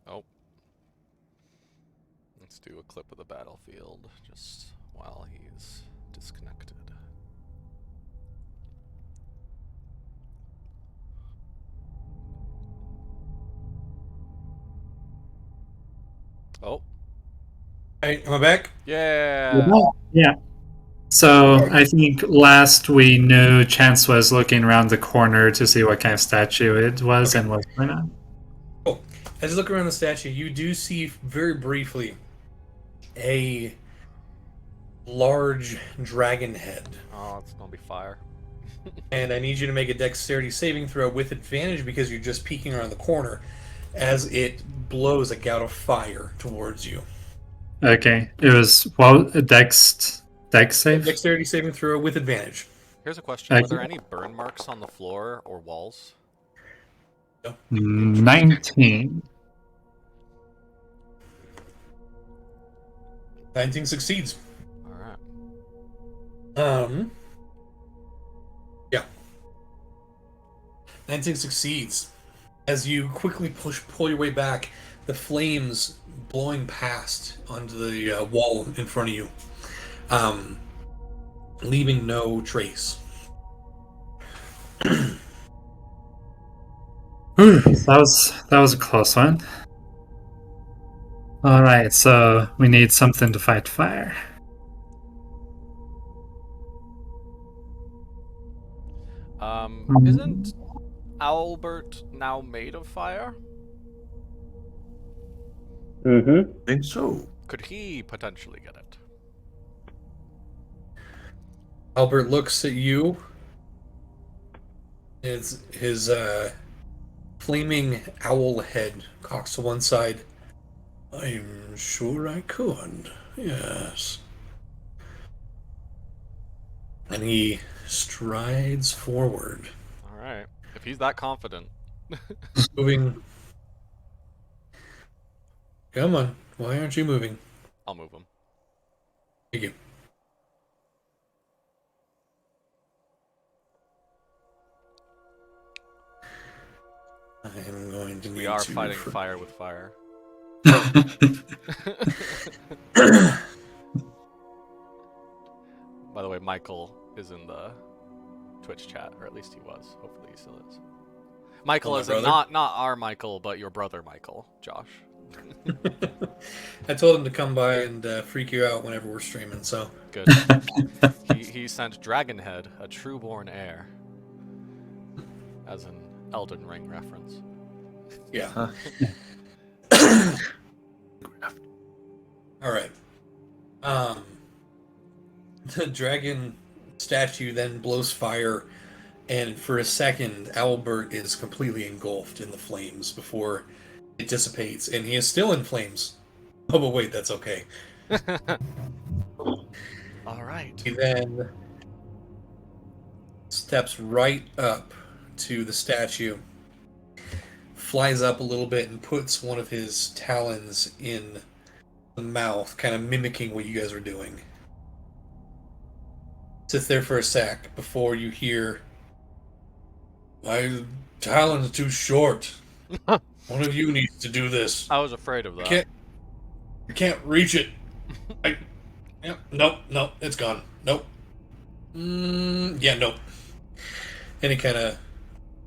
Oh. Let's do a clip of the battlefield just while he's disconnected. Oh. Hey, am I back? Yeah. Yeah. So I think last we knew Chance was looking around the corner to see what kind of statue it was and what's going on. Cool. As you look around the statue, you do see very briefly a large dragon head. Oh, it's gonna be fire. And I need you to make a dexterity saving throw with advantage because you're just peeking around the corner as it blows a gout of fire towards you. Okay. It was a dex save? Dexterity saving throw with advantage. Here's a question. Were Okay. there any burn marks on the floor or walls? 19. 19 succeeds. Alright. Yeah. 19 succeeds. As you quickly pull your way back, the flames blowing past onto the wall in front of you, leaving no trace. That was a close one. All right, so we need something to fight fire. Isn't Albert now made of fire? Mm-hmm. I think so. Could he potentially get it? Albert looks at you. His flaming owl head cocks to one side. I'm sure I could, yes. And he strides forward. Alright. If he's that confident. Moving. Come on, why aren't you moving? I'll move him. Thank you. I am going to need We are to fighting fire with fire. By the way, Michael is in the Twitch chat, or at least he was. Hopefully he still is. Michael my is in brother? not our Michael, but your brother Michael, Josh. I told him to come by and freak you out whenever we're streaming, so. Good. he sent Dragonhead, a true-born heir, as an Elden Ring reference. Yeah. Huh. Alright. The dragon statue then blows fire, and for a second, Albert is completely engulfed in the flames before it dissipates, and he is still in flames. Oh, but wait, that's okay. Alright. He then steps right up to the statue, flies up a little bit, and puts one of his talons in the mouth, kind of mimicking what you guys are doing. Sits there for a sec before you hear, "My talon's too short. One of you needs to do this. I was afraid of that. I can't reach it. Nope, it's gone. Nope. Yeah, nope." And he kind of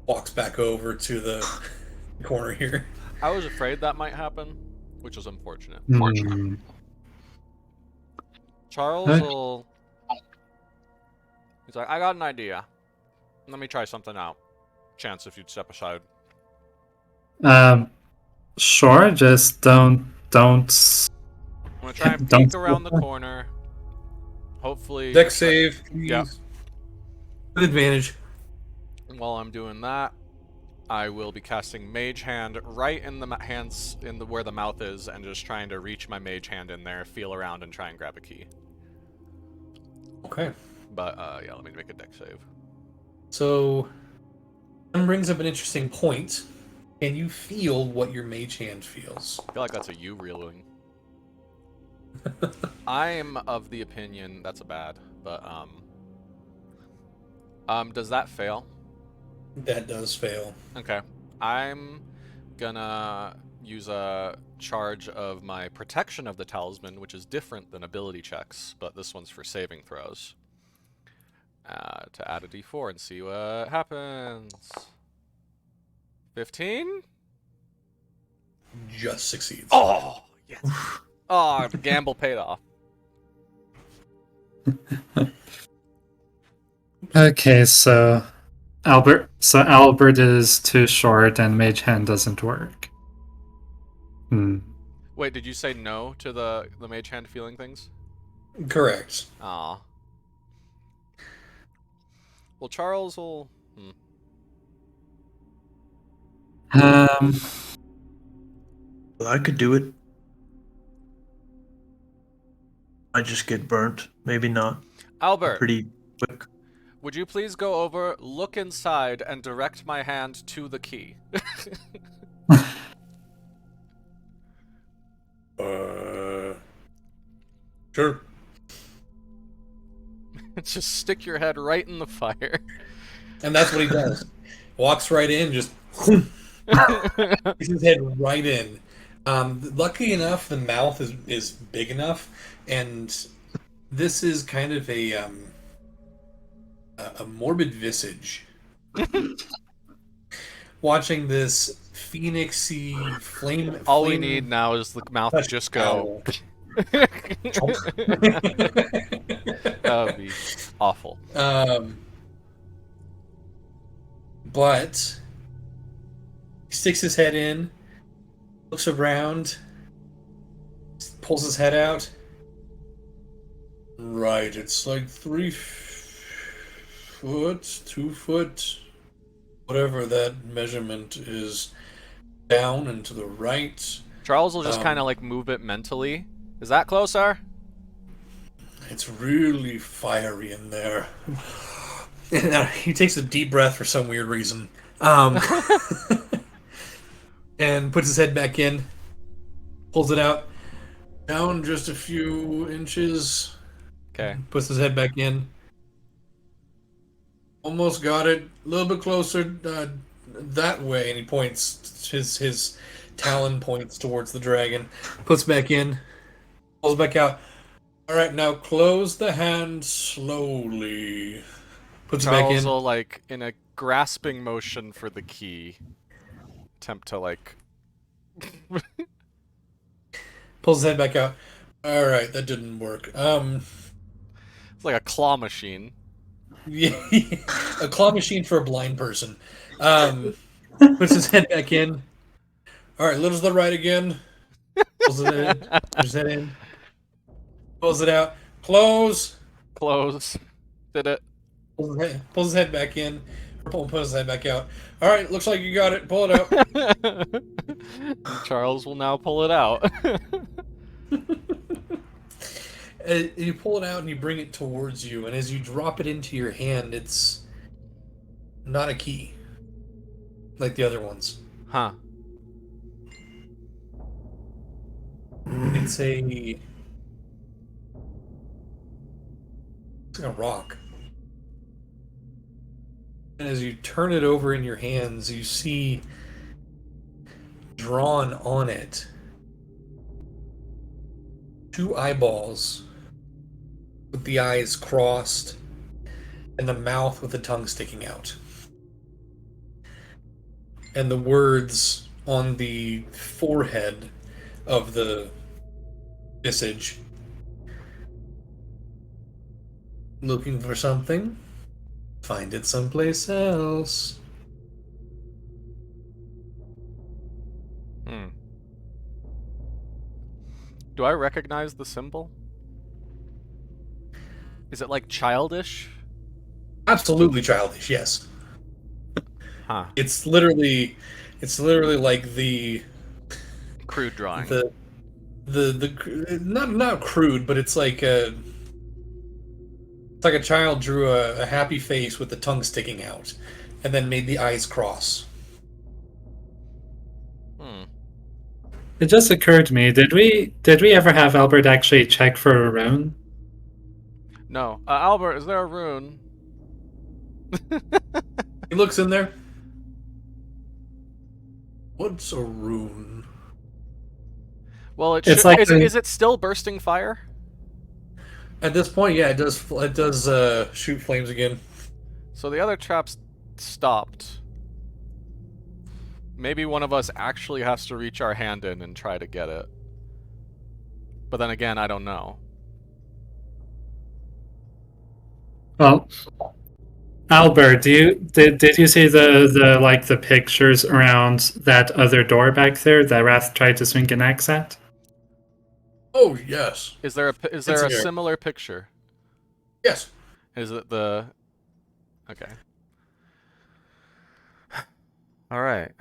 walks back over to the corner here. I was afraid that might happen, which was unfortunate. Charles will... He's like, I got an idea. Let me try something out. Chance, if you'd step aside. Sure, just don't. I'm gonna try and Don't peek around the corner. Hopefully... Dex save, please. Yep. With advantage. While I'm doing that, I will be casting Mage Hand right in the hands where the mouth is, and just trying to reach my Mage Hand in there, feel around, and try and grab a key. Okay. But yeah, let me make a deck save. So, that brings up an interesting point. Can you feel what your mage hand feels? I feel like that's a you reeling. I'm of the opinion that's a bad, but does that fail? That does fail. Okay. I'm gonna use a charge of my protection of the talisman, which is different than ability checks, but this one's for saving throws. To add a d4 and see what happens. 15? Just succeeds. Oh, yes. Oh, the gamble paid off. Okay, so Albert is too short and Mage Hand doesn't work. Wait, did you say no to the Mage Hand feeling things? Correct. Aw. Well, Charles will... Well, I could do it. I just get burnt. Maybe not. Albert, Pretty quick. would you please go over, look inside, and direct my hand to the key? Sure. Just stick your head right in the fire. And that's what he does. Walks right in, just sticks his head right in. Lucky enough, the mouth is big enough, and this is kind of a morbid visage. Watching this phoenixy flame. All we need now is the mouth to just go. That would be awful. But he sticks his head in, looks around, pulls his head out. Right, it's like 3 foot, 2 foot, whatever that measurement is, down and to the right. Charles will just kind of like move it mentally. Is that closer? It's really fiery in there. And he takes a deep breath for some weird reason. And puts his head back in, pulls it out, down just a few inches. Okay. Puts his head back in. Almost got it. A little bit closer that way, and he points. His talon points towards the dragon. Puts back in. Pulls back out. All right, now close the hand slowly. Puts it back in. Charles will, like, in a grasping motion for the key, attempt to, like... Pulls his head back out. All right, that didn't work. It's like a claw machine. Yeah, a claw machine for a blind person. Puts his head back in. All right, little to the right again. Pulls it in. Puts his head in. Pulls it out. Close. Close. Did it. Pulls his head back in. Pulls his head back out. All right, looks like you got it. Pull it out. Charles will now pull it out. You pull it out and you bring it towards you, and as you drop it into your hand, it's not a key like the other ones. Huh. It's like a rock. And as you turn it over in your hands, you see drawn on it 2 eyeballs with the eyes crossed and the mouth with the tongue sticking out. And the words on the forehead of the visage. Looking for something? Find it someplace else. Do I recognize the symbol? Is it like childish? Absolutely childish, yes. Huh. It's literally like the Crude drawing. Not crude, but it's like a child drew a happy face with the tongue sticking out, and then made the eyes cross. It just occurred to me, did we ever have Albert actually check for a rune? No. Albert, is there a rune? He looks in there. What's a rune? Well, It's like is it still bursting fire? At this point, yeah, it does shoot flames again. So the other trap's stopped. Maybe one of us actually has to reach our hand in and try to get it. But then again, I don't know. Well, Albert, did you see the pictures around that other door back there that Wrath tried to swing an axe at? Oh yes. Is there a similar picture? Yes. Is it the... Okay. All right.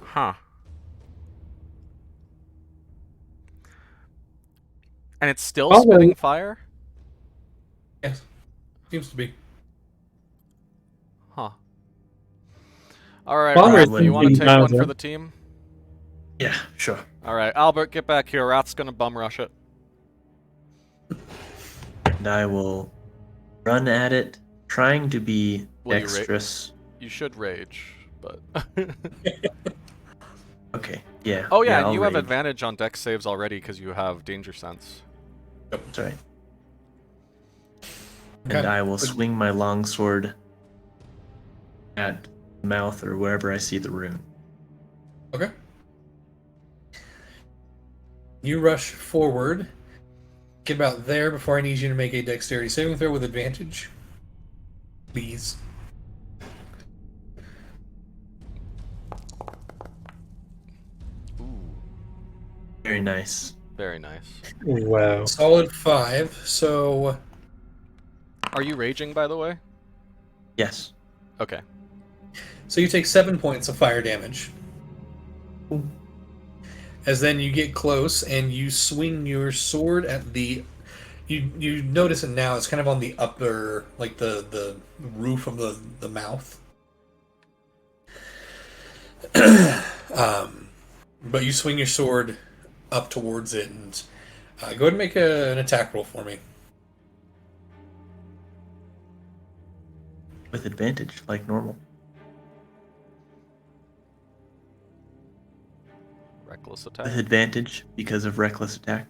Huh. And it's still spitting fire? Yes. Seems to be. Huh. All right, Wrath, you want to take one for the team? Yeah, sure. All right, Albert, get back here. Wrath's gonna bum rush it. And I will run at it, trying to be Well, dexterous. You should rage, but. Okay, yeah. Oh yeah, yeah, and I'll you have rage. advantage on dex saves already because you have danger sense. That's right. Okay. And I will swing my longsword at the mouth or wherever I see the rune. Okay. You rush forward. Get about there before I need you to make a dexterity saving throw with advantage. Please. Ooh, Very nice. very nice. Wow. Solid 5. So Are you raging, by the way? Yes. Okay. so you take 7 points of fire damage. Ooh. As then you get close and you swing your sword at the you notice it now, it's kind of on the upper, like the roof of the mouth. But you swing your sword up towards it, and go ahead and make an attack roll for me. With advantage, like normal. Reckless attack. With advantage because of reckless attack.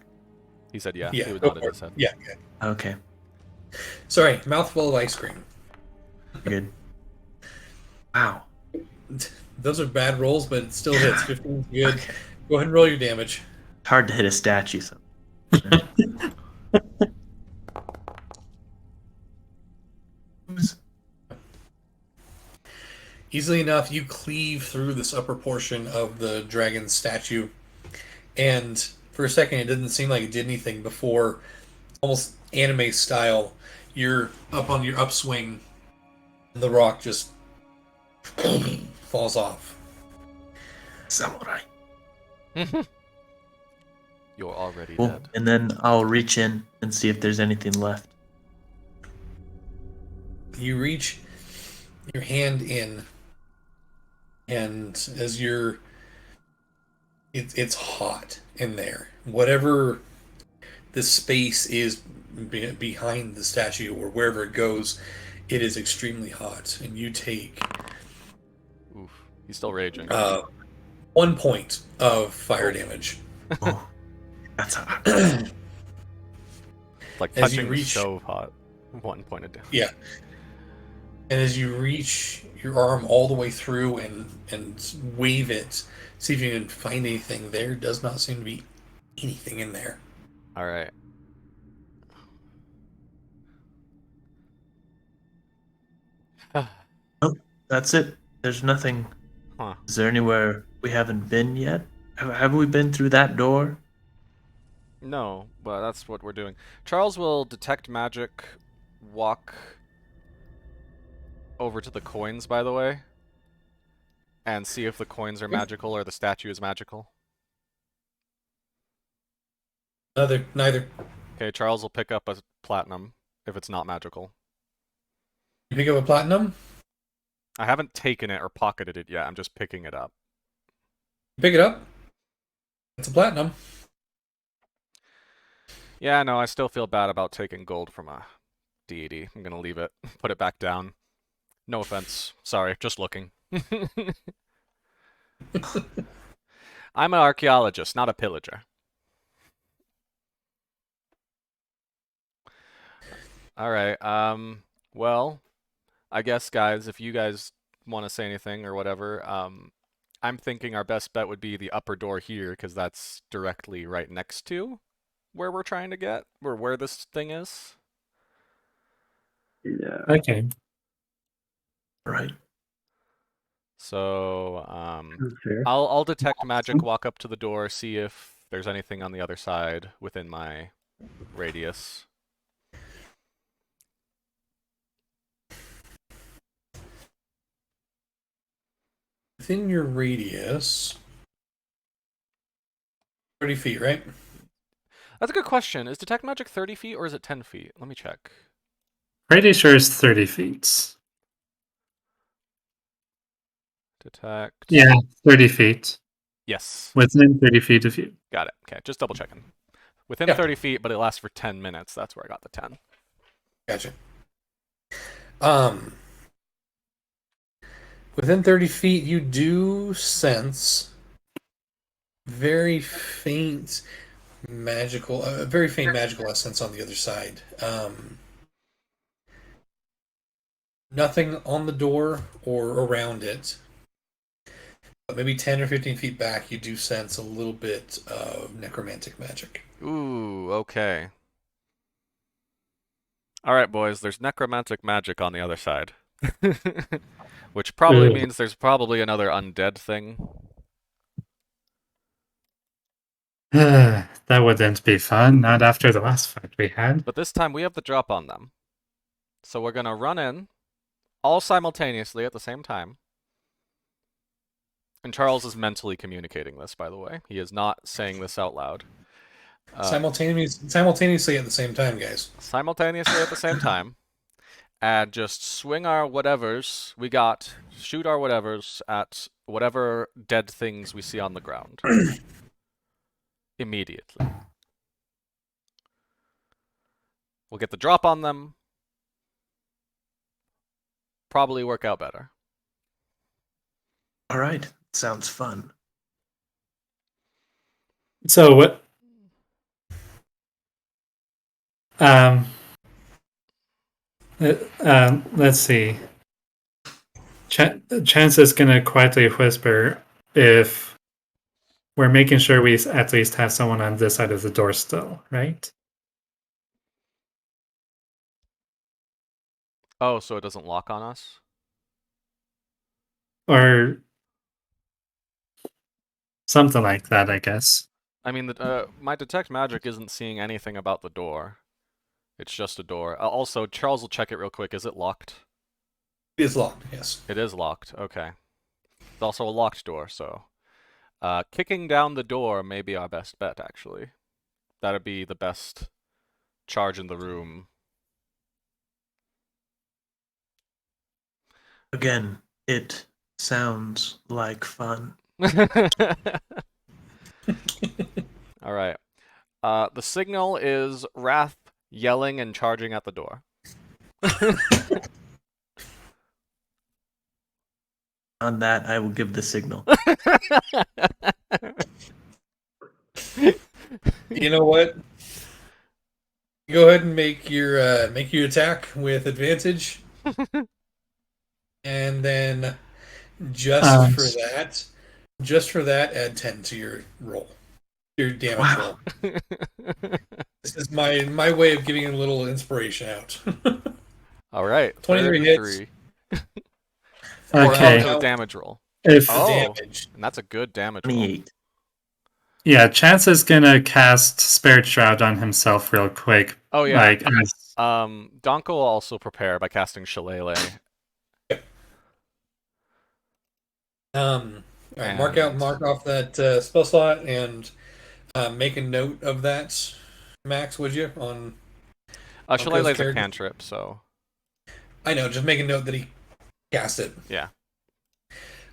He said yeah. Yeah, He was go nodding for his it. head. Yeah. Okay, Sorry, mouthful of ice cream. you're good. Wow. Those are bad rolls, but it still hits. 15 is good. Okay. Go ahead and roll your damage. It's hard to hit a statue, so. Easily enough, you cleave through this upper portion of the dragon statue, and for a second, it didn't seem like it did anything before, almost anime style, you're up on your upswing, and the rock just falls off. Samurai. You're already Cool. dead. And then I'll reach in and see if there's anything left. You reach your hand in, and as you're it's hot in there. Whatever the space is behind the statue or wherever it goes, it is extremely hot, and you take Oof. He's still raging. 1 point of fire damage. Oh, that's hot. Like as you touching the reach- stove hot. 1 point of damage. Yeah. And as you reach your arm all the way through and wave it, see if you can find anything, there does not seem to be anything in there. All right. That's it. There's nothing. Huh. Is there anywhere we haven't been yet? Have we been through that door? No, but that's what we're doing. Charles will detect magic, walk over to the coins, by the way, and see if the coins are magical or the statue is magical. Neither. Okay, Charles will pick up a platinum if it's not magical. You pick up a platinum? I haven't taken it or pocketed it yet. I'm just picking it up. You pick it up. It's a platinum. Yeah, no, I still feel bad about taking gold from a deity. I'm gonna leave it. Put it back down. No offense. Sorry, just looking. I'm an archaeologist, not a pillager. Alright, well, I guess, guys, if you guys want to say anything or whatever, I'm thinking our best bet would be the upper door here, because that's directly right next to where we're trying to get, or where this thing is. Yeah. Okay. Right. So, That's fair. I'll detect magic, walk up to the door, see if there's anything on the other side within my radius. Within your radius, 30 feet, right? That's a good question. Is detect magic 30 feet or is it 10 feet? Let me check. Pretty sure it's 30 feet. Detect. Yeah, 30 feet. Yes. Within 30 feet of you. Got it. Okay, just double checking. Within Yeah. 30 feet, but it lasts for 10 minutes. That's where I got the 10. Gotcha. Within 30 feet, you do sense very faint magical essence on the other side. Nothing on the door or around it. But maybe 10 or 15 feet back, you do sense a little bit of necromantic magic. Ooh, okay. Alright, boys, there's necromantic magic on the other side. Which probably means there's probably another undead thing. That wouldn't be fun, not after the last fight we had. But this time we have the drop on them. So we're gonna run in, all simultaneously at the same time. And Charles is mentally communicating this, by the way. He is not saying this out loud. Simultaneously at the same time, guys. Simultaneously at the same time. And just swing our whatevers we got, shoot our whatevers at whatever dead things we see on the ground. Immediately. We'll get the drop on them. Probably work out better. All right, sounds fun. So what? Let's see. Chance is gonna quietly whisper if we're making sure we at least have someone on this side of the door still, right? Oh, so it doesn't lock on us? Or something like that, I guess. I mean, my detect magic isn't seeing anything about the door. It's just a door. Also, Charles will check it real quick. Is it locked? It is locked, yes. It is locked, okay. It's also a locked door, so... kicking down the door may be our best bet, actually. That'd be the best charge in the room. Again, it sounds like fun. Alright. The signal is Wrath yelling and charging at the door. On that, I will give the signal. You know what? Go ahead and make your attack with advantage. And then just for that, add 10 to your roll. Your damage roll. This is my way of giving you a little inspiration out. Alright. 23 hits. Okay. The damage roll. Damage. And that's a good damage roll. 28. Yeah, Chance is gonna cast Spirit Shroud on himself real quick. Oh yeah. Like, Donko will also prepare by casting Shillelagh. Alright, mark off that spell slot and make a note of that, Max, would you? On Shillelagh's a cantrip, so... I know, just make a note that he cast it. Yeah.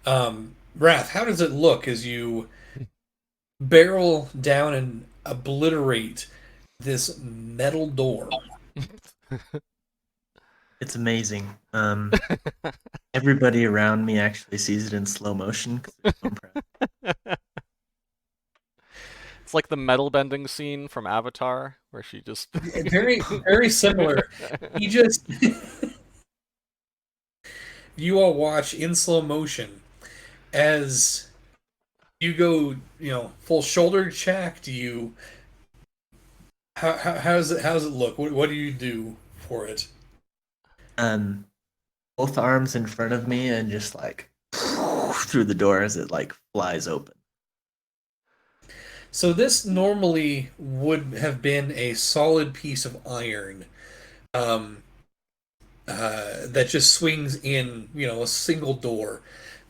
Wrath, how does it look as you barrel down and obliterate this metal door? It's amazing. Everybody around me actually sees it in slow motion. It's like the metal bending scene from Avatar, where she just... Very, very similar. He just... You all watch in slow motion as you go, full shoulder check. Do you... How does it look? What do you do for it? Both arms in front of me and just like through the door as it like flies open. So this normally would have been a solid piece of iron that just swings in, a single door.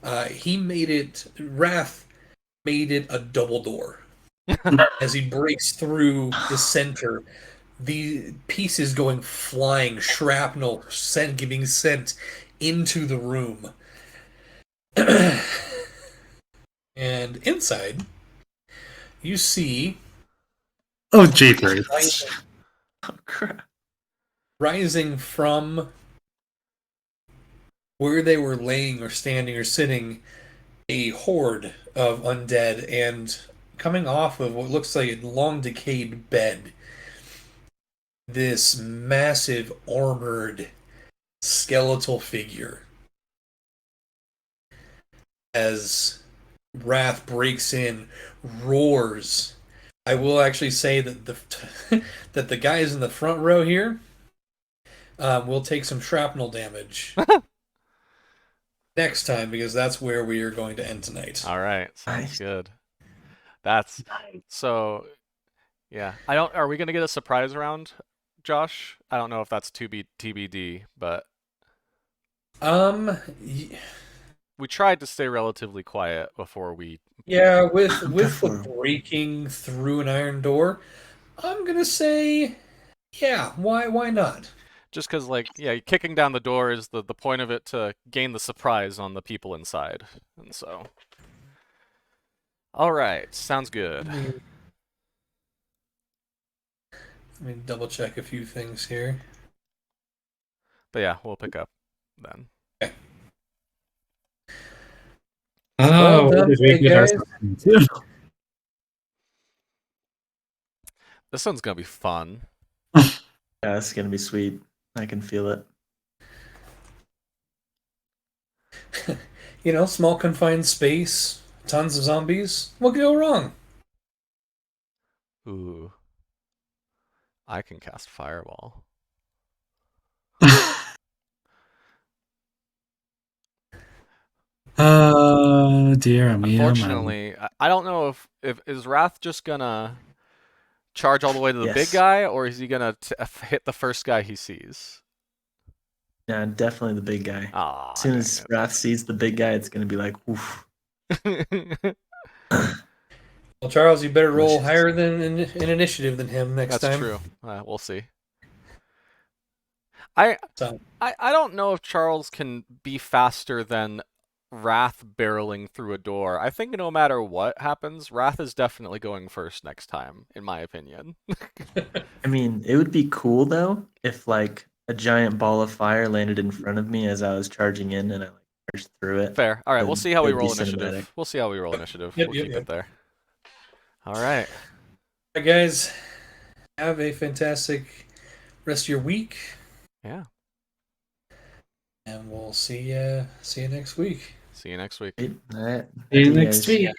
Wrath made it a double door. As he breaks through the center, the pieces going flying, shrapnel being sent into the room. And inside, you see... Oh, jeepers. Oh, crap. rising from where they were laying or standing or sitting, a horde of undead, and coming off of what looks like a long decayed bed, this massive armored skeletal figure. As Wrath breaks in, roars. I will actually say that that the guys in the front row here will take some shrapnel damage next time, because that's where we are going to end tonight. All right, sounds Nice. good. That's so. Yeah, I don't. Are we gonna get a surprise round, Josh? I don't know if that's to be TBD, but we tried to stay relatively quiet before we. Yeah, with the breaking through an iron door, I'm gonna say, yeah. Why not? Just because, like, yeah, kicking down the door is the point of it, to gain the surprise on the people inside, and so. All right, sounds good. Let me double check a few things here. But yeah, we'll pick up then. Okay. Oh, Well done, guys. This one's gonna be fun. Yeah, it's gonna be sweet. I can feel it. You know, small confined space, tons of zombies. What could go wrong? Ooh. I can cast Fireball. Oh dear me. Unfortunately, I don't know if is Wrath just gonna charge all the way to the big Yes. guy, or is he gonna hit the first guy he sees? Yeah, definitely the big guy. Ah, As soon dang as Wrath sees the big guy, it's gonna be like, oof. it. Well, Charles, you better roll Delicious. higher than in initiative than him next That's time. true. We'll see. I don't know if Charles can be faster than Wrath barreling through a door. I think no matter what happens, Wrath is definitely going first next time, in my opinion. I mean, it would be cool though if like a giant ball of fire landed in front of me as I was charging in, and I like charged through it. Fair. All right, we'll see how we It'd be roll initiative. cinematic. We'll see how we roll initiative. Yep, We'll yep, keep yep. it there. All right. All right, guys, have a fantastic rest of your week. Yeah. And we'll see you next week. See you next week. All right. See you See you next guys. week.